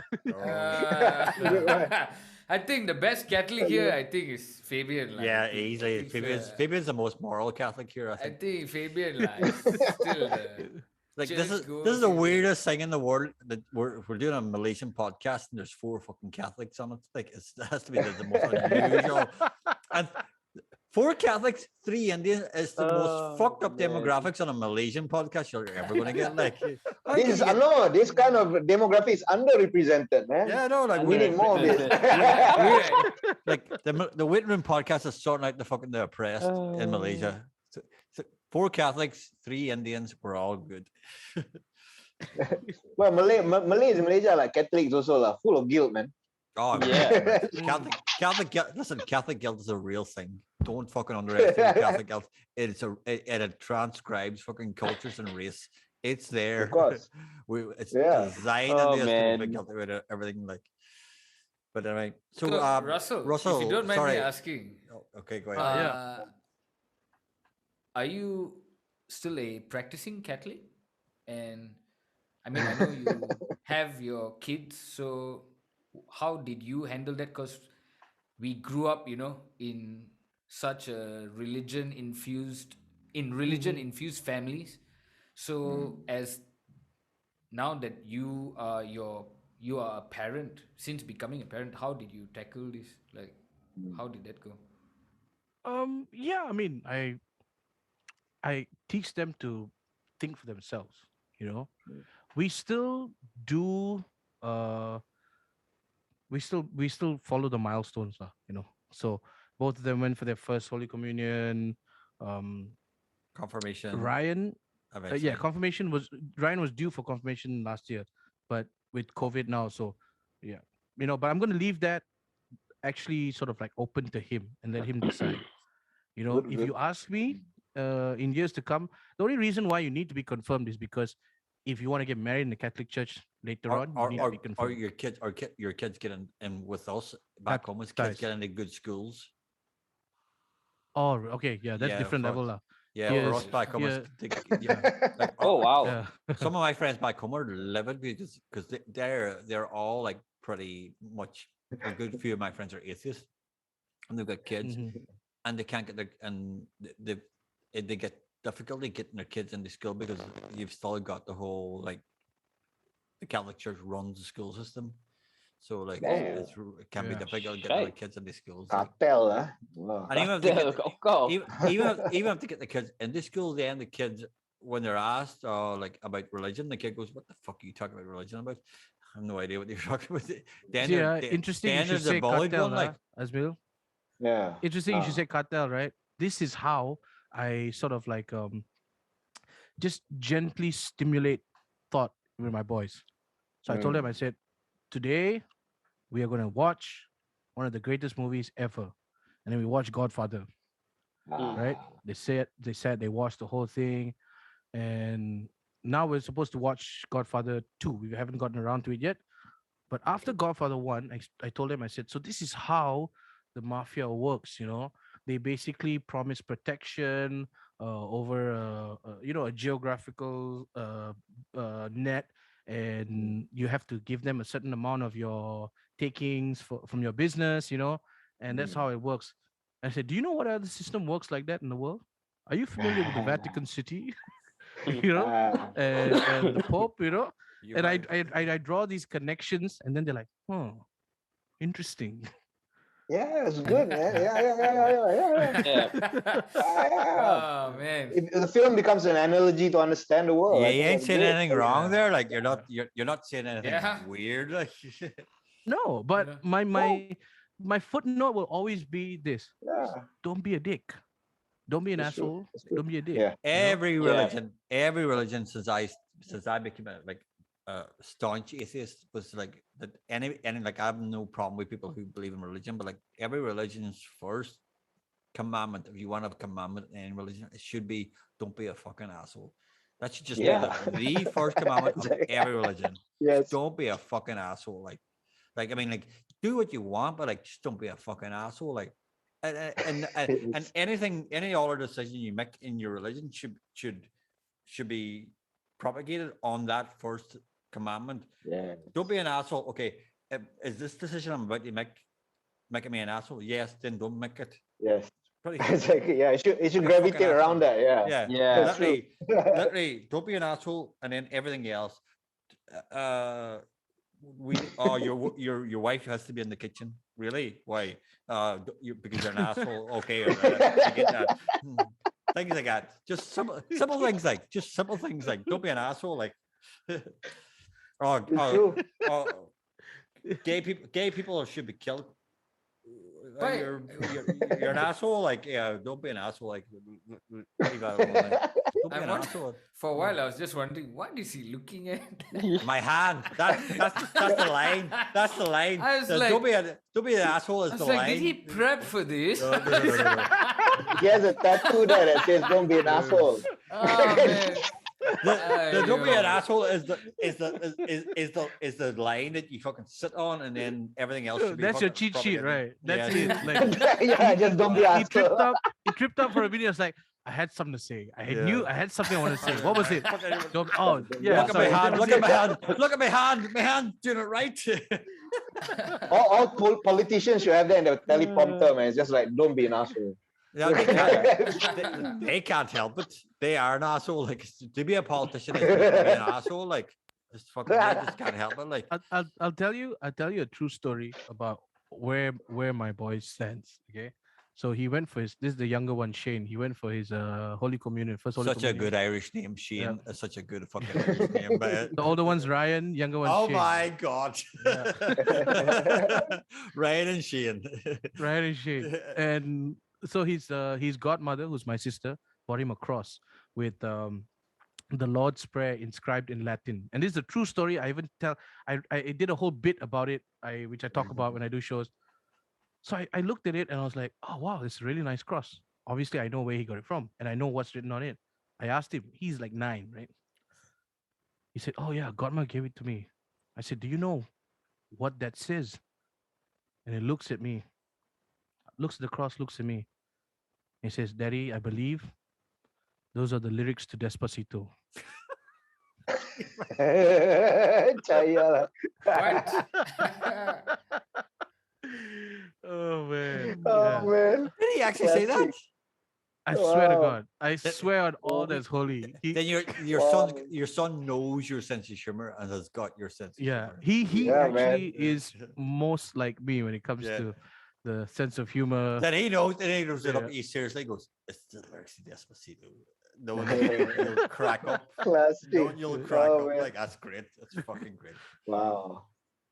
I think the best Catholic here, I think, is Fabian. Like, yeah, to easily. be fair. Fabian's the most moral Catholic here, I I think. think Fabian like, is still the Like church this is goes, the you know. weirdest thing in the world that we're doing a Malaysian podcast and there's 4 fucking Catholics on it. Like it has to be the most unusual. And 4 Catholics, 3 Indians is the most fucked up man. demographics on a Malaysian podcast you're ever gonna get. Like, how This can is you get- no, this kind of demographic is underrepresented, man. yeah, no, like We need more of this. like the Waiting Room podcast is sorting out the oppressed in Malaysia. So 4 Catholics, 3 Indians, we're all good. Well, Malays in Malaysia are like Catholics also lah, full of guilt, man. Oh Yeah. Catholic guilt. Listen, Catholic guilt is a real thing. Don't fucking underestimate Catholic guilt. It transcribes fucking cultures and race. It's there. Of course. It's Yeah. designed Oh, in this to be man. guilty with everything. Like, but anyway. So, So, Russell, if you don't mind sorry. me asking, Oh, okay, go ahead. uh, are you still a practicing Catholic? And I mean, I know you have your kids, so how did you handle that? Because we grew up, you know, in such a religion-infused families. So as now that you are a parent, since becoming a parent, how did you tackle this? Like, how did that go? Yeah, I mean, I teach them to think for themselves, you know. We still do we still follow the milestones, you know. So both of them went for their first Holy Communion. Confirmation. Ryan, Eventually. confirmation Ryan was due for confirmation last year, but with COVID now, so yeah, you know. But I'm gonna leave that actually sort of like open to him and let him decide. You know, Good, if good. you ask me, in years to come, the only reason why you need to be confirmed is because if you want to get married in the Catholic Church later on, you need to be or confirmed. your kids get in with us back home. As kids Baptized. get into good schools. Oh, okay, yeah, that's Yeah, different for level, us. lah. Yeah, Yes, for us back home, yeah. like, Oh wow. Yeah. some of my friends back home are livid because they're all like pretty much a good few of my friends are atheists and they've got kids Mhm. and they can't get their and they get difficulty getting their kids into school because you've still got the whole like the Catholic Church runs the school system, so like Damn. it can be Yeah. difficult getting their Shite. kids into schools. Like, Cartel, huh? Wow. and even if they get, Of course. even if they get the kids into school, then the kids, when they're asked like about religion, the kid goes, "What the fuck are you talking about religion about? I have no idea what you're talking about." Then Yeah, they're- interesting. You then should there's the say bullied cartel, one, like, Asbil. Yeah. Interesting. You should Ah. say cartel, right? This is how I sort of like just gently stimulate thought with my boys. So I told them, I said, today we are going to watch one of the greatest movies ever, and then we watch Godfather. Right? They said they watched the whole thing, and now we're supposed to watch Godfather 2. We haven't gotten around to it yet. But after Godfather 1, I told them, I said, so this is how the mafia works, you know. They basically promise protection over a geographical net, and you have to give them a certain amount of your takings from your business, you know, and that's how it works. I said, do you know what other system works like that in the world? Are you familiar with the Vatican City? You know, and the Pope, you know? you And might- I draw these connections, and then they're like, Interesting. Yeah, it's good, man. Yeah. Oh man. If the film becomes an analogy to understand the world, Yeah, I you think ain't that's saying great. anything wrong there. Like you're not saying anything Yeah. weird. Like No, but know? my footnote will always be this: Yeah, don't be a dick. Don't be an it's true. asshole. It's true. Don't be a dick. Yeah. every Yeah. religion since I became a staunch atheist was like that any like I have no problem with people who believe in religion, but like every religion's first commandment, if you want a commandment in any religion, it should be don't be a fucking asshole. That should just Yeah. be the first commandment of Exactly. every religion. Yes. Don't be a fucking asshole. Like I mean, like do what you want, but like just don't be a fucking asshole. Like and anything, any other decision you make in your religion should be propagated on that first commandment. Yeah. Don't be an asshole. Okay, is this decision I'm about to make making me an asshole? Yes, then don't make it. Yes. Pretty simple. Exactly. Yeah. It should Be a fucking gravitate around asshole. that. Yeah. Yeah, Yeah. That's true. literally, don't be an asshole, and then everything else. Your wife has to be in the kitchen. Really? Why? Because you're an asshole. Okay, all right, I get that. Things like that. Just simple things like don't be an asshole. Like, oh, It's true. oh, gay people should be killed. But- You're an asshole. Like, yeah, don't be an asshole. Like, leave that alone. Like, don't be I'm an not- asshole. For a while, I was just wondering, what is he looking at? My hand. That's the line. That's the line. I was The like- don't be an asshole I is was the like, line. did he prep for this? No. He has a tattoo there that says "Don't be an asshole." Oh man. The don't be an Aiyo. asshole is the line that you fucking sit on, and then everything else should be. That's your fucking cheat sheet, propagated. right? That's Yeah. it. Like Yeah, just don't be he asshole. tripped up. He tripped up for a video. It's like I had something to say. I Yeah. knew I had something I want to say. What was it? Don't, oh, Look yeah. Look at sorry. my hand. That Look was at my it. hand. Look at my hand. My hand doing it right. All politicians should have that in their teleprompter, man. It's just like, don't be an asshole. No, they can't help it. They are an asshole. Like to be a politician is to be an asshole. Like just fucking they just can't help it. Like I'll tell you a true story about where my boy stands. Okay, so he went for his. This is the younger one, Shane. He went for his Holy Communion, first Holy such a Communion. good Irish name, Shane. Yeah. Is such a good fucking Irish name. But The older one's Ryan, younger one's oh Shane. my god, Ryan and Shane. Ryan and Shane. And so his godmother, who's my sister, bought him a cross with the Lord's Prayer inscribed in Latin. And this is a true story. I even I did a whole bit about it, which I talk about when I do shows. So I looked at it and I was like, oh wow, it's a really nice cross. Obviously, I know where he got it from and I know what's written on it. I asked him, he's like 9, right? He said, oh yeah, Godma gave it to me. I said, do you know what that says? And he looks at me, looks at the cross, looks at me. He says, Daddy, I believe those are the lyrics to Despacito. Chaya lah. What? Oh man. Oh Yeah. man. Did he actually say that? Classic. I swear to Wow. God. I swear on all that's holy. Then Wow. your son knows your sense of humor and has got your sense of Yeah, humor. he Yeah, man. actually is most like me when it comes Yeah. to the sense of humor. Then he knows it up. Yeah. He seriously goes, it's the lyrics of Despacito. No, you'll crack up. Classic. No, you'll crack Oh, up. man. Like that's great. That's fucking great. Wow.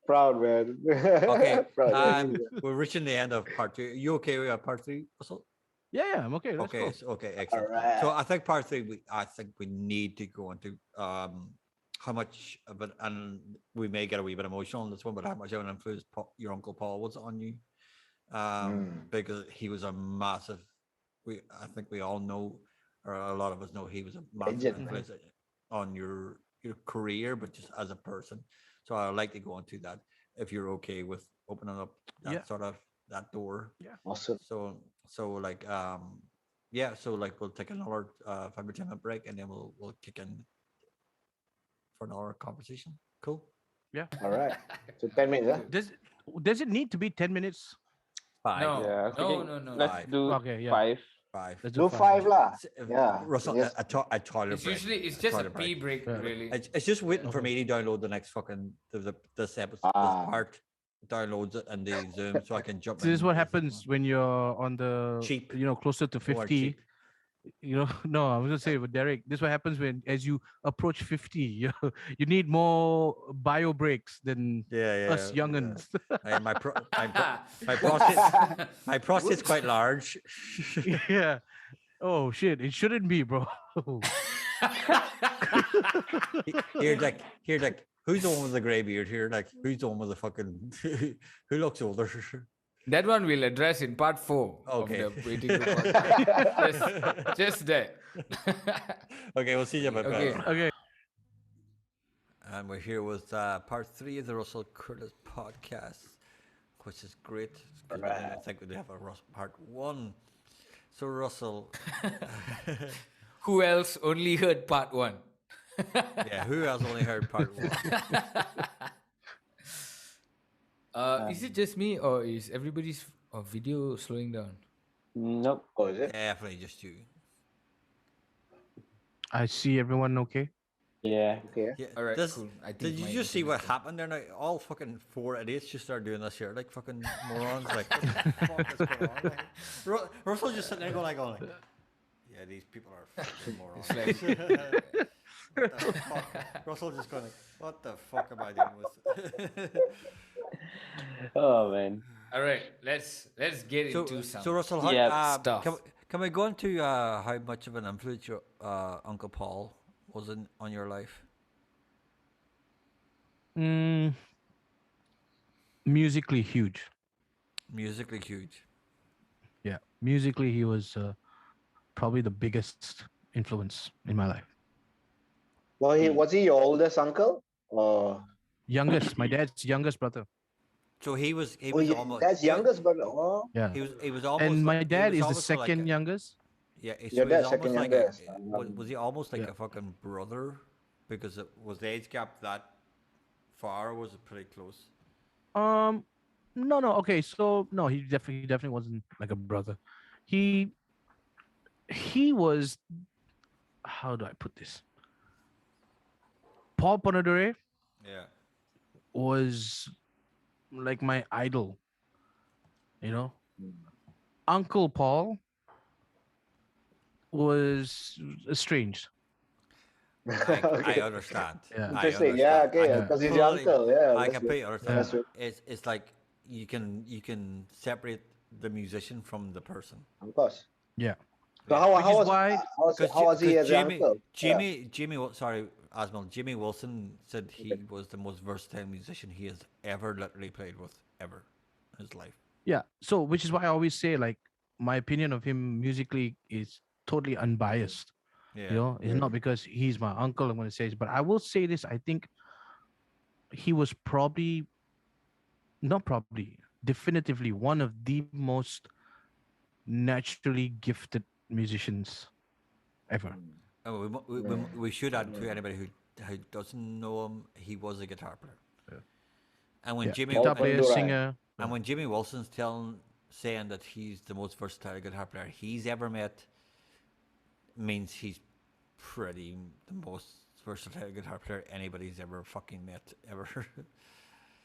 Proud, man. Okay, Proud. we're reaching the end of part 2. Are you okay with part 3, Russell? Yeah, I'm okay. Let's Okay, go. okay, excellent. Alright. So I think part 3, I think we need to go into how much of it, and we may get a wee bit emotional on this one, but how much of an influence your Uncle Paul was on you, because he was a massive. I think we all know, or a lot of us know, he was a massive Legend, man. influence on your career, but just as a person. So I'd like to go into that if you're okay with opening up that Yeah. sort of that door. Awesome. So like yeah, so like we'll take another 5 or 10 minute break and then we'll kick in for another conversation. Cool. All right. So 10 minutes, huh? Does it need to be 10 minutes? 5. No. Yeah, I was thinking, No. Let's Five. do Okay, yeah. 5. 5. Let's Do 5 lah. S- Yeah, Russell, yes. a toilet It's break. usually it's just a Toilet break. pee break, Yeah. really. It's just waiting for Okay. me to download the next fucking this episode, Ah. this part. downloads it and the Zoom so I can jump This in. is what happens when you're on the Cheap. closer to Or 50. cheap. No, I was gonna say, but Derek, this is what happens when as you approach 50, you need more bio breaks than Yeah, us youngins. My prostate's quite large. Yeah. Oh shit! It shouldn't be, bro. Here, like, who's the one with the grey beard here? Like, who's the one with the fucking, who looks older? That one we'll address in part 4 Okay. of the Waiting Room podcast. Just that. Okay, we'll see you about Okay. that. Okay. And we're here with part 3 of the Russell Curtis podcast, which is great. 'Cause I didn't think we'd have a part 1. So, Russell, Who else only heard part 1? yeah, who else only heard part 1? Is it just me or is everybody's video slowing down? Nope. Oh, is it? Definitely just you. I see everyone okay. Yeah. Okay. Yeah. All right, cool. I think Did you my just see what internet's happened there? Now, all fucking 4 idiots just started doing this here, like fucking morons. Like, what the fuck is going on? Like, Russell's just sitting there going, yeah, these people are fucking morons. It's What the fuck? Russell just going, what the fuck am I doing with? Oh man. All right, let's get into some. So Russell, how, Yeah, stuff. can we go into how much of an influence your Uncle Paul was on your life? Musically huge. Musically huge. Yeah, musically he was probably the biggest influence in my life. Well, was he your oldest uncle? Or Youngest, my dad's youngest brother. So he was yeah, almost that's youngest brother. Oh, Yeah, he was almost and my he dad was is the almost like second youngest. Yeah, so Your he was dad's almost second like youngest. was he almost like Yeah. a fucking brother? Because was the age gap that far, or was it pretty close? No. Okay, so no, he definitely wasn't like a brother. He was. How do I put this? Paul Ponadore Yeah. was like my idol. Uncle Paul was estranged. I understand. Yeah. Interesting. Yeah, okay. I Because he's your completely- uncle. Yeah. I that's completely good. understand. That's good. It's like you can separate the musician from the person. Of course. Yeah. So how Which is was why- how was he as an Jimmy, uncle? sorry, Asmal. Jimmy Wilson said he was the most versatile musician he has ever literally played with ever in his life. Yeah. So, which is why I always say, like, my opinion of him musically is totally unbiased. Yeah. It's not because he's my uncle. I'm going to say this, but I will say this. I think he was definitively one of the most naturally gifted musicians ever. And we should add to anybody who doesn't know him, he was a guitar player. Yeah. And when Yeah. Jimmy Guitar and, player, Ponadore. singer. and when Jimmy Wilson's saying that he's the most versatile guitar player he's ever met, means he's pretty the most versatile guitar player anybody's ever fucking met ever.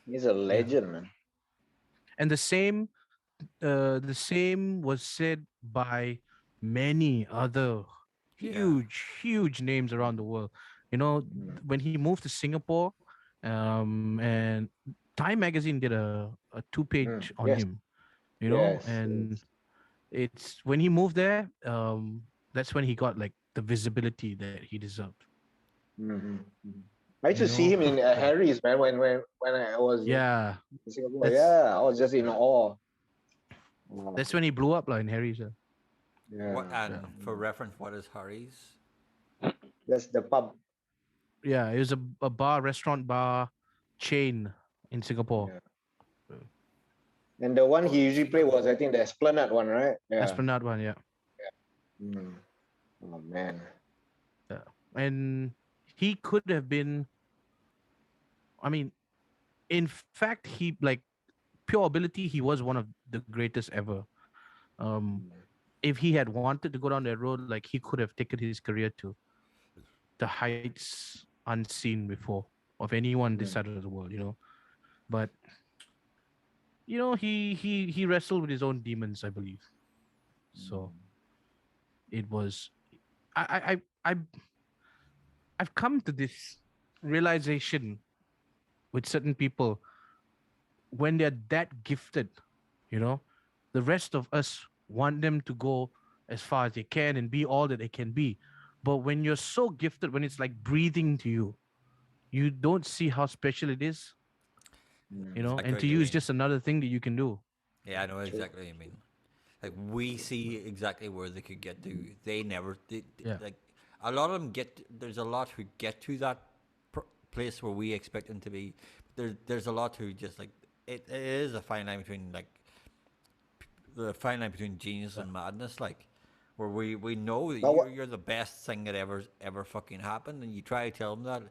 He's a legend, man. And the same was said by many other huge names around the world. When he moved to Singapore, and Time Magazine did a 2-page on Yes. him. Yes, And it's when he moved there, that's when he got like the visibility that he deserved. I used to see him in Harry's, man. When I was Yeah, in Singapore, that's- I was just in awe. that's when he blew up, like in Harry's. Yeah, For reference, what is Harry's? that's the pub. Yeah, it was a restaurant bar chain in Singapore. And the one he usually played was, I think, the Esplanade one, right? Yeah. Esplanade one, yeah. Oh man. And he could have been, I mean, in fact, he, like, pure ability, he was one of the greatest ever. If he had wanted to go down that road, like, he could have taken his career to the heights unseen before of anyone this side of the world, But he wrestled with his own demons, I believe. So it was, I I've come to this realization with certain people when they're that gifted, you know, the rest of us want them to go as far as they can and be all that they can be. But when you're so gifted, when it's like breathing to you, you don't see how special it is, Exactly and what to you you, it's mean. just another thing that you can do. Yeah, I know exactly what you mean. Like we see exactly where they could get to. They never Yeah. like a lot of them get. There's a lot who get to that place where we expect them to be. There's a lot who just like it is a fine line between like the fine line between genius and madness. Like where we know that But what, you're the best thing that ever fucking happened, and you try to tell them that,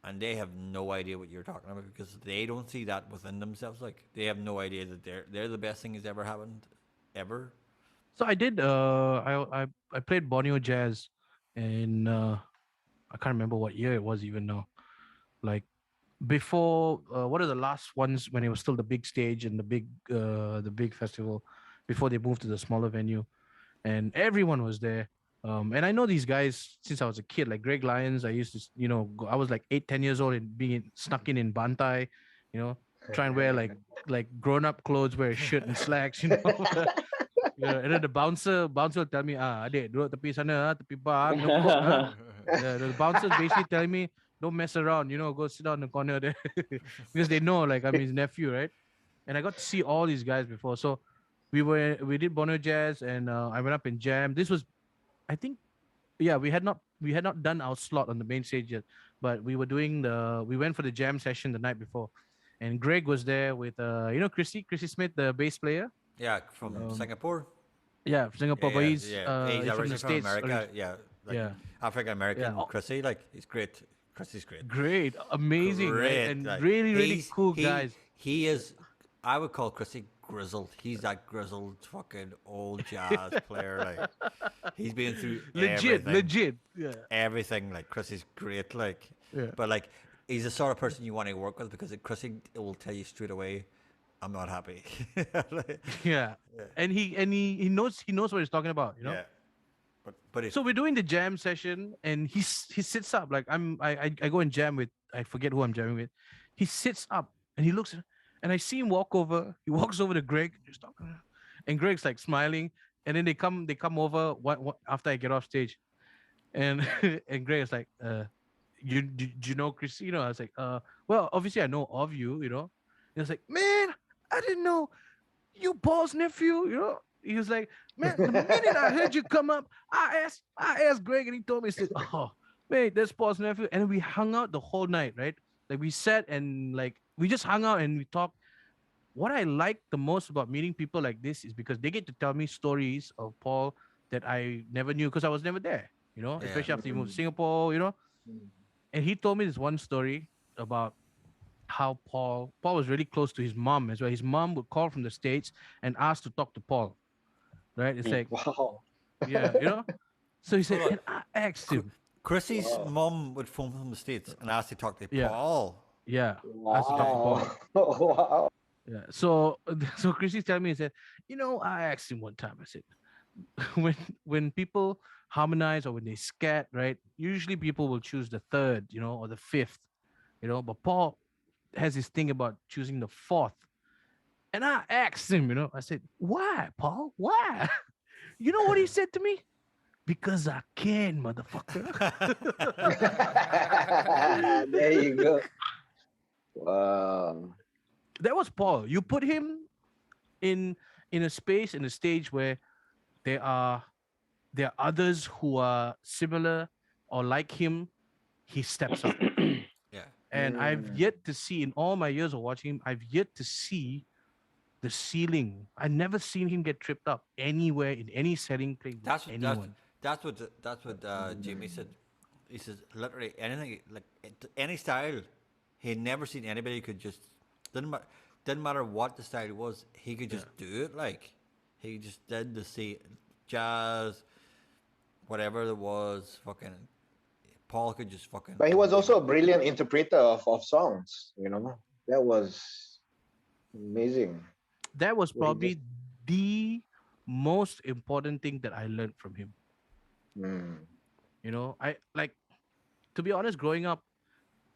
and they have no idea what you're talking about because they don't see that within themselves. Like they have no idea that they're the best thing that's ever happened, ever. So I did. I played Borneo Jazz, and I can't remember what year it was even now. Like before, what are the last ones when it was still the big stage and the big festival, before they moved to the smaller venue, and everyone was there. And I know these guys since I was a kid, like Greg Lyons. I used to, I was like 8, 10 years old and snuck in Bantai, try and wear like grown up clothes, wear a shirt and slacks, Yeah, and then the bouncer will tell me, adik, duduk tepi sana, tepi bar, minum kok, Yeah, the bouncers basically telling me, don't mess around, go sit down in the corner there. Because they know, like, I'm his nephew, right? And I got to see all these guys before. So we did Bono Jazz, and I went up and jammed. This was, I think, yeah, we had not done our slot on the main stage yet, but we went for the jam session the night before. And Greg was there with, Chrissy Smith, the bass player. Yeah, from Um, Singapore. yeah, Singapore, but Yeah, he's yeah, yeah. He's he's from the originally from States. America. Yeah, like Yeah, African yeah. American. Chrissy, like he's great. Chrissy's great. Great, amazing, right? Great. And Like really, really cool he guys. he is. I would call Chrissy grizzled. He's that grizzled fucking old jazz player. Like he's been through everything. Legit. Yeah, Everything. Like Chrissy's great. Like, yeah, but like he's the sort of person you want to work with because Chrissy will tell you straight away, I'm not happy. Like, yeah. And he knows what he's talking about. yeah, but it, So we're doing the jam session, and he sits up like I go and jam with, I forget who I'm jamming with. He sits up and he looks, and I see him walk over. He walks over to Greg, just talking, and Greg's like smiling. And then they come over what after I get off stage, and and Greg is like, do you know Christina? I was like, well, obviously I know of you, And it's like, man, I didn't know you Paul's nephew. He was like, man, the minute I heard you come up, I asked Greg, and he told me, he said, oh, wait, that's Paul's nephew. And we hung out the whole night, right? Like we sat and like we just hung out and we talked. What I like the most about meeting people like this is because they get to tell me stories of Paul that I never knew because I was never there, yeah. especially after he moved to Singapore. And he told me this one story about how Paul was really close to his mom as well. His mom would call from the States and ask to talk to Paul. Right? It's like, wow. yeah. So he said, Hold and I asked him, Chrissy's mum would phone from the States and ask to talk to Yeah. Paul. yeah, asked to talk to Paul. Wow. Yeah. So Chrissy's telling me, he said, I asked him one time, I said, when people harmonize or when they scat, right? Usually people will choose the third, or the fifth, but Paul has this thing about choosing the fourth. And I asked him, I said, why, Paul? Why? You know what he said to me? Because I can, motherfucker. There you go. Wow. That was Paul. You put him in a space, in a stage where there are others who are similar or like him, he steps up. Yeah. And I've yet to see, in all my years of watching him, I've yet to see the ceiling. I've never seen him get tripped up anywhere in any setting playing with That's what anyone. that's what Jamie said. He says literally anything like any style. He had never seen anybody who could just didn't matter what the style was. He could just do it. Like he just did the jazz, whatever it was. Fucking Paul could just fucking. But he was also a brilliant interpreter of songs, That was Amazing. That was So he just. probably the most important thing that I learned from him. Mm. You know, I like, to be honest, growing up,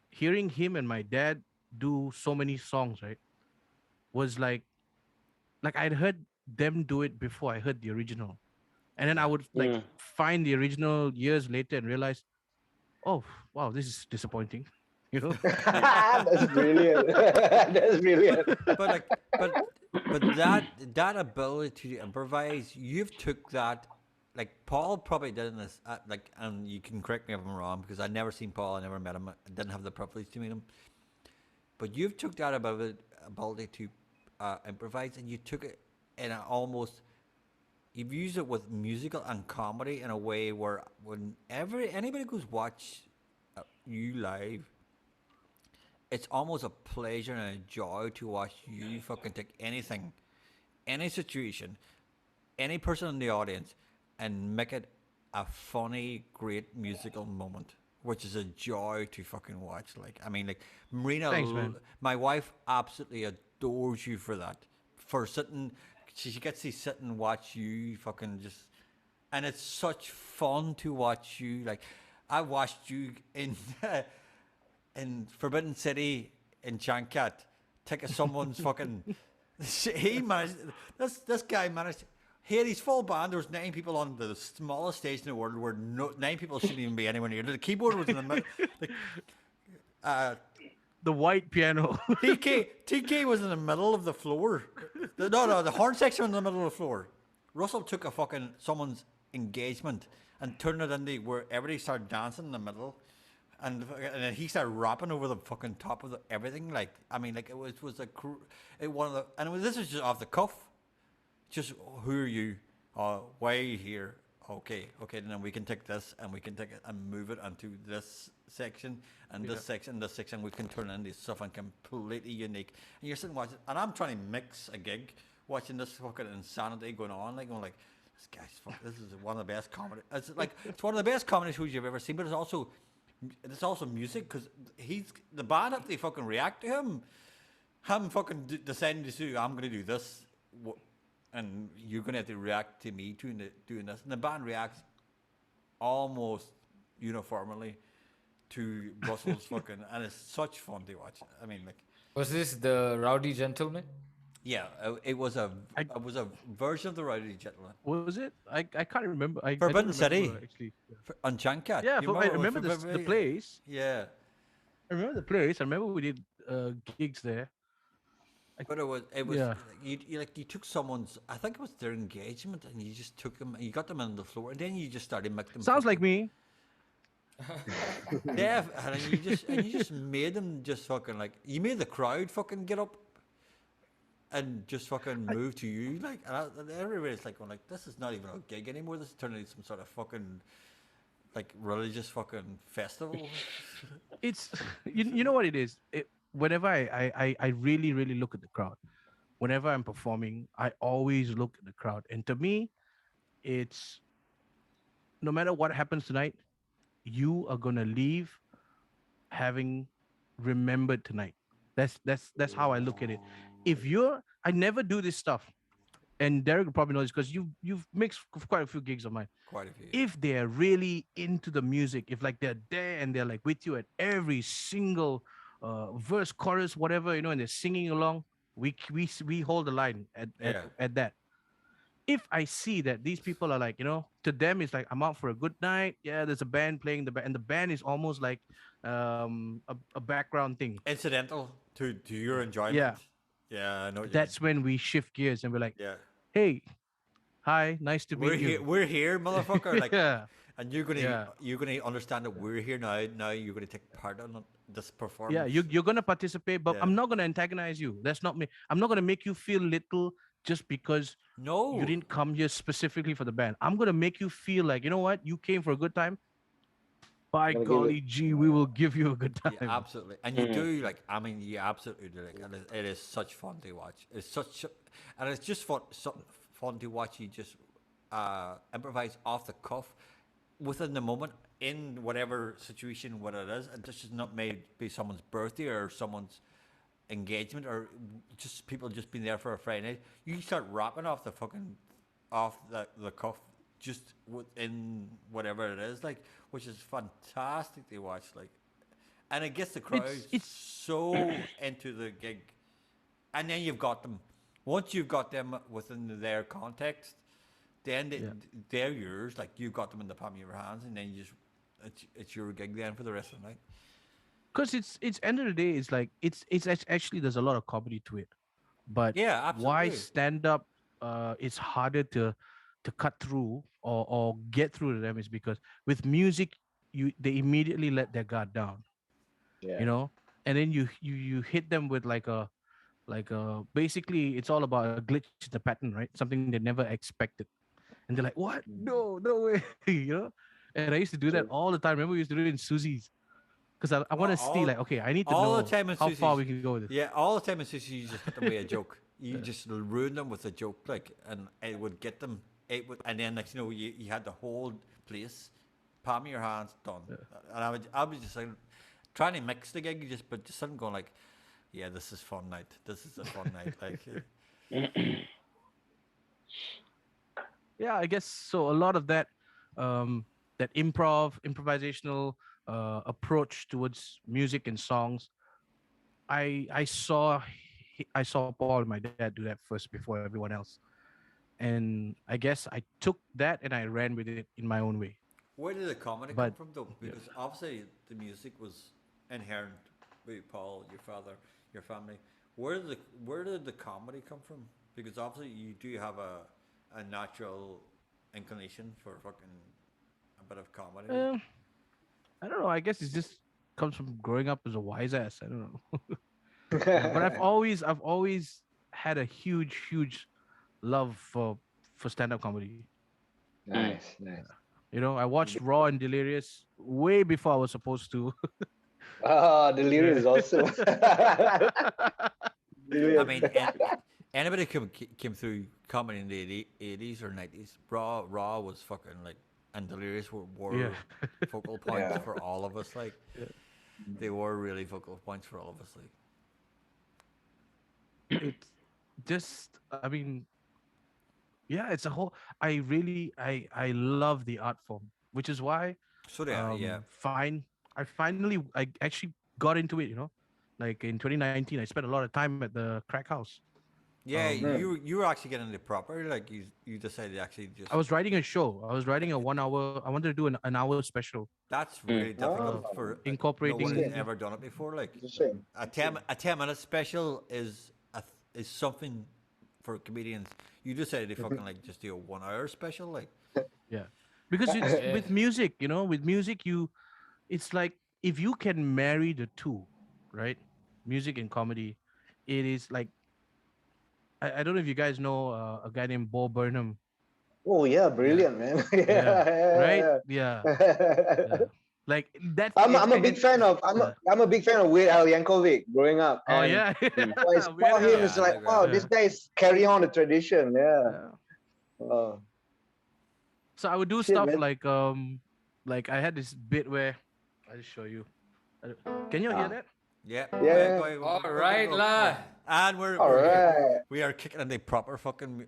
hearing him and my dad do so many songs, right, was like I'd heard them do it before I heard the original. And then I Yeah. would like find the original years later and realize, oh wow, this is disappointing. You know? That's brilliant. That's brilliant. But like, but that ability to improvise, you've took that. Like Paul probably did in this. Like, and you can correct me if I'm wrong because I never seen Paul. I never met him. I didn't have the privilege to meet him. But you've took that ability to improvise, and you took it in a almost. You've used it with musical and comedy in a way where whenever anybody goes watch you live, it's almost a pleasure and a joy to watch you fucking take anything, any situation, any person in the audience, and make it a funny, great musical moment, which is a joy to fucking watch. Like, I mean, like Marina, Thanks, man. my wife absolutely adores you for that. For sitting, she gets to sit and watch you fucking just, and it's such fun to watch you. Like, I watched you in in Forbidden City in Chankat, take someone's fucking. He managed. This guy managed. He had his full band. There was 9 people on the smallest stage in the world, where 9 people shouldn't even be anywhere near. The keyboard was in the middle. Uh, The white piano. TK was in the middle of the floor. The horn section was in the middle of the floor. Russell took a fucking someone's engagement and turned it into where everybody started dancing in the middle. And then he started rapping over the fucking top of everything. Like, I mean, like it was one of the, and this was just off the cuff. Just, who are you? Why are you here? Okay, and then we can take this and we can take it and move it onto this section and this section, this section. We can turn it into something completely unique. And you're sitting watching, and I'm trying to mix a gig, watching this fucking insanity going on, like going like, this guy's this is one of the best comedy. It's one of the best comedy shows you've ever seen, but it's also music because the band have to fucking react to him. Him fucking deciding to do, I'm going to do this, and you're going to have to react to me doing this. And the band reacts almost uniformly to Russell's fucking, and it's such fun to watch. I mean, like, Was this the Rowdy Gentleman? yeah, it was a version of the Rowdy Gentleman. Was it? I can't remember. I don't Forbidden remember, City. actually. On Chankat. Yeah, You I it was remember the place. Yeah. I remember the place. I remember we did gigs there. But it was Yeah. you took someone's, I think it was their engagement, and you just took them, you got them on the floor, and then you just started making them. Sounds like me. Yeah, and you just made them just fucking, like, you made the crowd fucking get up and just fucking move to you, like, and everybody's like going like, this is not even a gig anymore. This is turning into some sort of fucking like religious fucking festival. It's you know what it is. Whenever I really look at the crowd. Whenever I'm performing, I always look at the crowd, and to me, it's no matter what happens tonight, you are gonna leave having remembered tonight. That's how I look at it. I never do this stuff, and Derek probably knows because you've mixed quite a few gigs of mine. Quite a few. If they're really into the music, if like they're there and they're like with you at every single verse, chorus, whatever, and they're singing along, we hold the line at that. If I see that these people are like, to them it's like I'm out for a good night. Yeah, there's a band playing and the band is almost like a background thing. Incidental to your enjoyment. Yeah. Yeah, I know. That's when we shift gears and we're like, yeah. hey, hi, nice to meet you. We're here, motherfucker. Like, Yeah. and you're gonna understand that we're here now. Now you're gonna take part in this performance. Yeah, you're gonna participate, but Yeah. I'm not gonna antagonize you. That's not me. I'm not gonna make you feel little just because No. you didn't come here specifically for the band. I'm gonna make you feel like, you know what, you came for a good time. By Gonna give golly gee, we will give you a good time. Yeah, absolutely, and you do, like, I mean, you absolutely do, like, and it is such fun to watch. It's and it's just fun to watch you just improvise off the cuff within the moment in whatever situation, what it is, and this is not made be someone's birthday or someone's engagement or just people just being there for a Friday night, you start rapping off the cuff just within whatever it is, like, which is fantastic to watch, like, and it gets the crowd It's so into the gig, and then you've got them. Once you've got them within their context, then they're yours. Like, you've got them in the palm of your hands, and then you just it's your gig then for the rest of the night. because it's end of the day, it's like actually there's a lot of comedy to it, but Yeah, why absolutely. stand up it's harder to cut through or get through to them is because with music they immediately let their guard down, Yeah. you know, and then you hit them with like basically it's all about a glitch in the pattern, right? Something they never expected, and they're like, what? No way. You know, and I used to do that True. all the time. Remember, we used to do it in Susie's because I want to see, like, okay, I need to All the know time in how far Susie's, we can go with this. yeah, all the time in Susie's, you just hit them with a joke. You just ruin them with a joke, like, and it would get them. It would, and then next, you had the whole place, palm of your hands, done. And I was just like trying to mix the gig, but just sitting going like, yeah, this is fun night. This is a fun night, like. Yeah, I guess so. A lot of that, that improvisational approach towards music and songs. I saw Paul and my dad do that first before everyone else, and I guess I took that and I ran with it in my own way. Where did the comedy come But from, though? yeah. Because obviously the music was inherent with Paul, your father, your family. Where did the comedy come from? Because obviously you do have a natural inclination for fucking a bit of comedy. I don't know. I guess it just comes from growing up as a wise ass. I don't know. Yeah, but I've always had a huge love for stand up comedy. Nice. You know, I watched Raw and Delirious way before I was supposed to. Ah, Delirious is awesome. I Delirious. mean, anybody came through comedy in the 80s or 90s. Raw was fucking like, and Delirious were Yeah. focal points Yeah. for all of us. Like, they were really focal points for all of us. Like, It's just, I mean, yeah, it's a whole. I love the art form, which is why so yeah. I actually got into it. You know, like in 2019, I spent a lot of time at the Crack House. Yeah, Hmm. you were actually getting it proper. Like, you decided to actually just. I was writing a show. I was writing a 1 hour. I wanted to do an hour special. That's really difficult Oh, for Incorporating- no one has Interesting. ever done it before. Like, It's a shame. a 10 minute special is something for comedians. You decided to fucking like just do a 1 hour special, like. Yeah, because it's with music. You know, with music, it's like if you can marry the two, right? Music and comedy, it is like I don't know if you guys know a guy named Bo Burnham. Oh yeah, brilliant man. Right? Yeah. Yeah, yeah. Like that's I'm a big and- fan of yeah. I'm a big fan of Weird Al Yankovic growing up. Oh And yeah, when I saw Weird him, Al. it's like, Yeah, wow, this guy is carrying on the tradition. Yeah. Yeah. Oh. So I would do Shit, stuff man. like I had this bit where I'll just show you. Can you hear Ah. that? Yeah. Yeah. Go ahead, go, All go, go, right, go. lah. And we're All right. we are kicking in the proper fucking.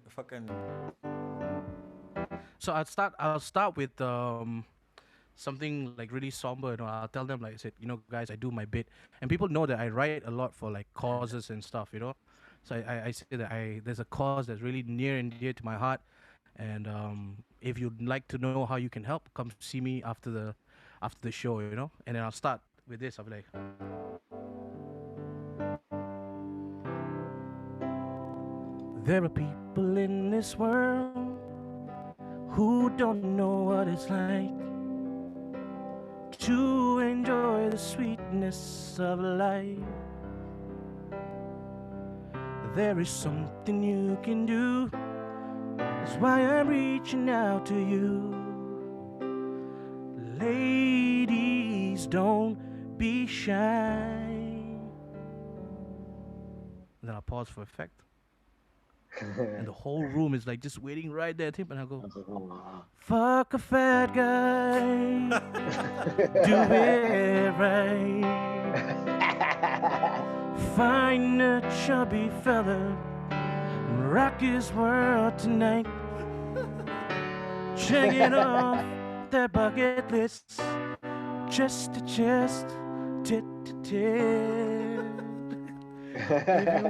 So I'll start with something like really somber. You know, I'll tell them like I said, guys, I do my bit, and people know that I write a lot for like causes and stuff. You know, so I say that there's a cause that's really near and dear to my heart, and if you'd like to know how you can help, come see me after the show. You know, and then I'll start with this. I'll be like. There are people in this world who don't know what it's like to enjoy the sweetness of life. There is something you can do. That's why I'm reaching out to you. Ladies, don't be shy. Then I'll pause for effect. And the whole room is like just waiting right there, Tim, and I go, fuck a fat guy, do it right. Find a chubby fella, rock his world tonight. Check it off that bucket list, chest to chest, tit to tit. If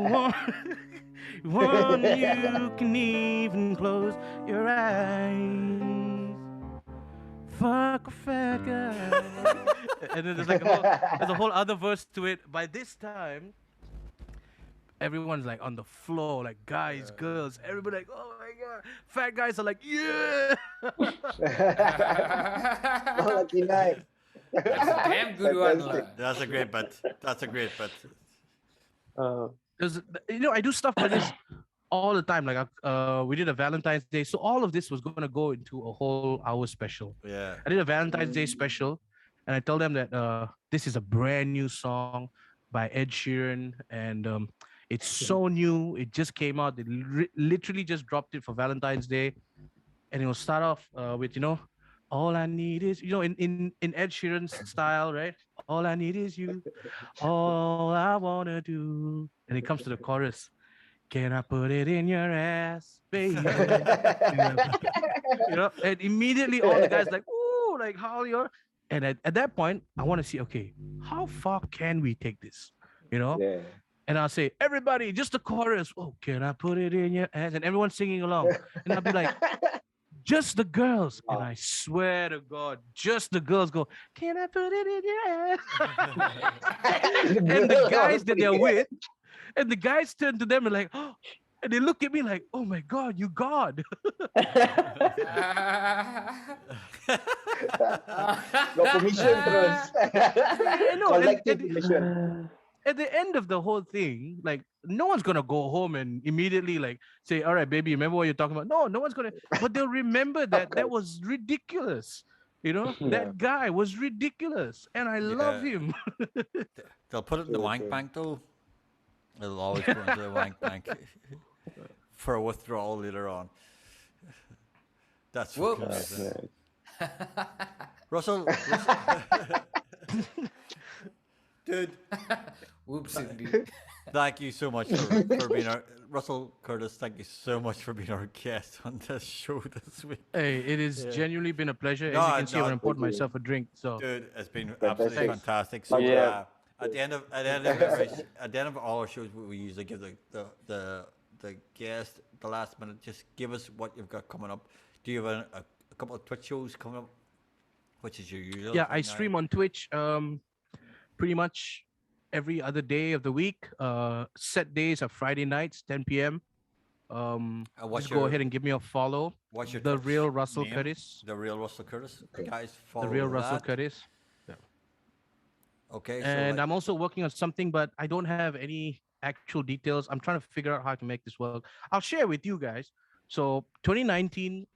you want, you can even close your eyes. Fuck a fat guy. And then there's a whole other verse to it. By this time, everyone's like on the floor, like guys, girls, everybody like, oh my god. Fat guys are like, yeah. Oh, lucky night. That's a damn good one. Fantastic. That's a great bit. That's a great bit. Because I do stuff like this all the time. Like we did a Valentine's Day, so all of this was gonna go into a whole hour special. Yeah. I did a Valentine's Day special, and I told them that this is a brand new song by Ed Sheeran, and it's so new. It just came out. They literally just dropped it for Valentine's Day, and it will start off with all I need is in Ed Sheeran's style, right? All I need is you. All I wanna do, and it comes to the chorus. Can I put it in your ass, baby? And immediately all the guys like, ooh, like how you're. And at that point, I want to see, okay, how far can we take this? Yeah. And I'll say, everybody, just the chorus. Oh, can I put it in your ass? And everyone's singing along. And I'll be like, just the girls. And I swear to God, just the girls go, can I put it in your ass? And the guys that they're with, and the guys turn to them and like, oh, and they look at me like, oh my God, you God. Got permission terus. I know. Collective permission. At the end of the whole thing, like no one's gonna go home and immediately like say, all right, baby, remember what you're talking about? No one's gonna, but they'll remember that was ridiculous. That guy was ridiculous, and I love him. They'll put it in the wank bank though. It'll always go into the wank bank for a withdrawal later on. That's fucking amazing. Russell, dude. Whoops, indeed. Thank you so much for being our Russell Curtis. Thank you so much for being our guest on this show this week. Hey, it has genuinely been a pleasure. As No, you can see, no, when I poured myself a drink. So, Dude, it's been Fantastic. absolutely fantastic. So Yeah. at the end of all our shows, we usually give the guest the last minute. Just give us what you've got coming up. Do you have a couple of Twitch shows coming up? Which is your usual? yeah, I stream on Twitch pretty much every other day of the week. Set days are Friday nights, 10 p.m. what's Just go your- ahead and give me a follow. What's your The Twitch Real Russell name? Curtis. The Real Russell Curtis. Guys, The follow Real Russell that. Curtis. Okay. And so I'm also working on something, but I don't have any actual details. I'm trying to figure out how to make this work. I'll share with you guys. So 2019,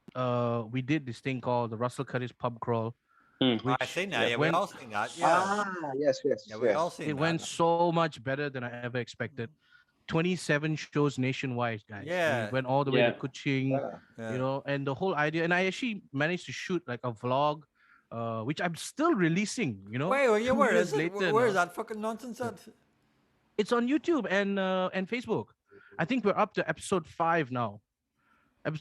we did this thing called the Russell Curtis Pub Crawl. I seen that. Yeah, we went- all seen that. Yeah. Yes. Yeah, we all seen It that. went so much better than I ever expected. 27 shows nationwide, guys. Yeah. We went all the way Yeah. to Kuching, Yeah. and the whole idea. And I actually managed to shoot like a vlog, which I'm still releasing. Wait, 2 where years is it? later Where is now. that fucking nonsense at? It's on YouTube and Facebook. I think we're up to episode 5 now. Oh,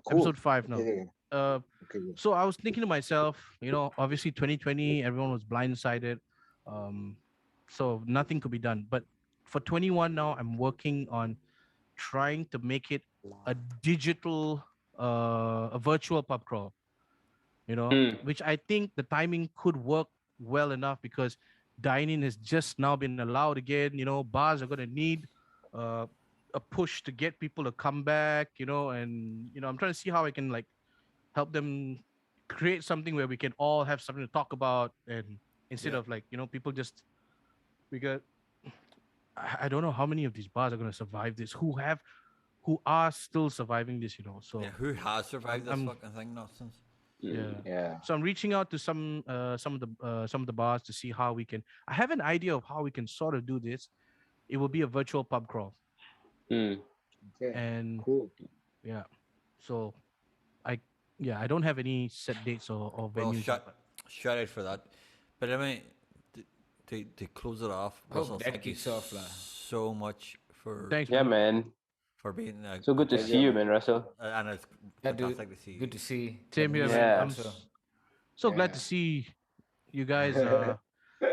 cool. Episode 5 now. Okay. Okay. So I was thinking to myself, obviously 2020, everyone was blindsided. So nothing could be done. But for 21 now, I'm working on trying to make it a digital, a virtual pub crawl, which I think the timing could work well enough because dining has just now been allowed again. Bars are going to need a push to get people to come back, and, I'm trying to see how I can like help them create something where we can all have something to talk about, and instead of like people just I don't know how many of these bars are going to survive this, who are still surviving this, so Yeah, who has survived this I'm- fucking thing nonsense? Yeah. so I'm reaching out to some of the bars to see how we can. I have an idea of how we can sort of do this. It will be a virtual pub crawl, Okay. and Cool. yeah, so I don't have any set dates or Well, venues. shout out for that. But I mean, to close it off, Hope Russell, that thank you kicks off, lah. so much for Thanks. Yeah, man. man. for being So good to see you, man, Russell. and it's Yeah, dude. fantastic to see you. Good to see. Same here, Yeah. man. Yeah. I'm so glad to see you guys.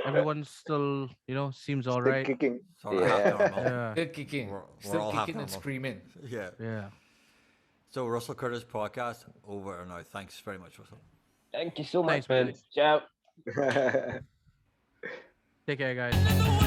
Everyone's still, seems all Still right. kicking. Sort of half Yeah. normal. Yeah, Still kicking. We're Still all half kicking and normal. screaming. Yeah. yeah. So Russell Curtis podcast over and out. Thanks very much, Russell. Thank you so much, Thanks, man. man. Ciao. Take care, guys.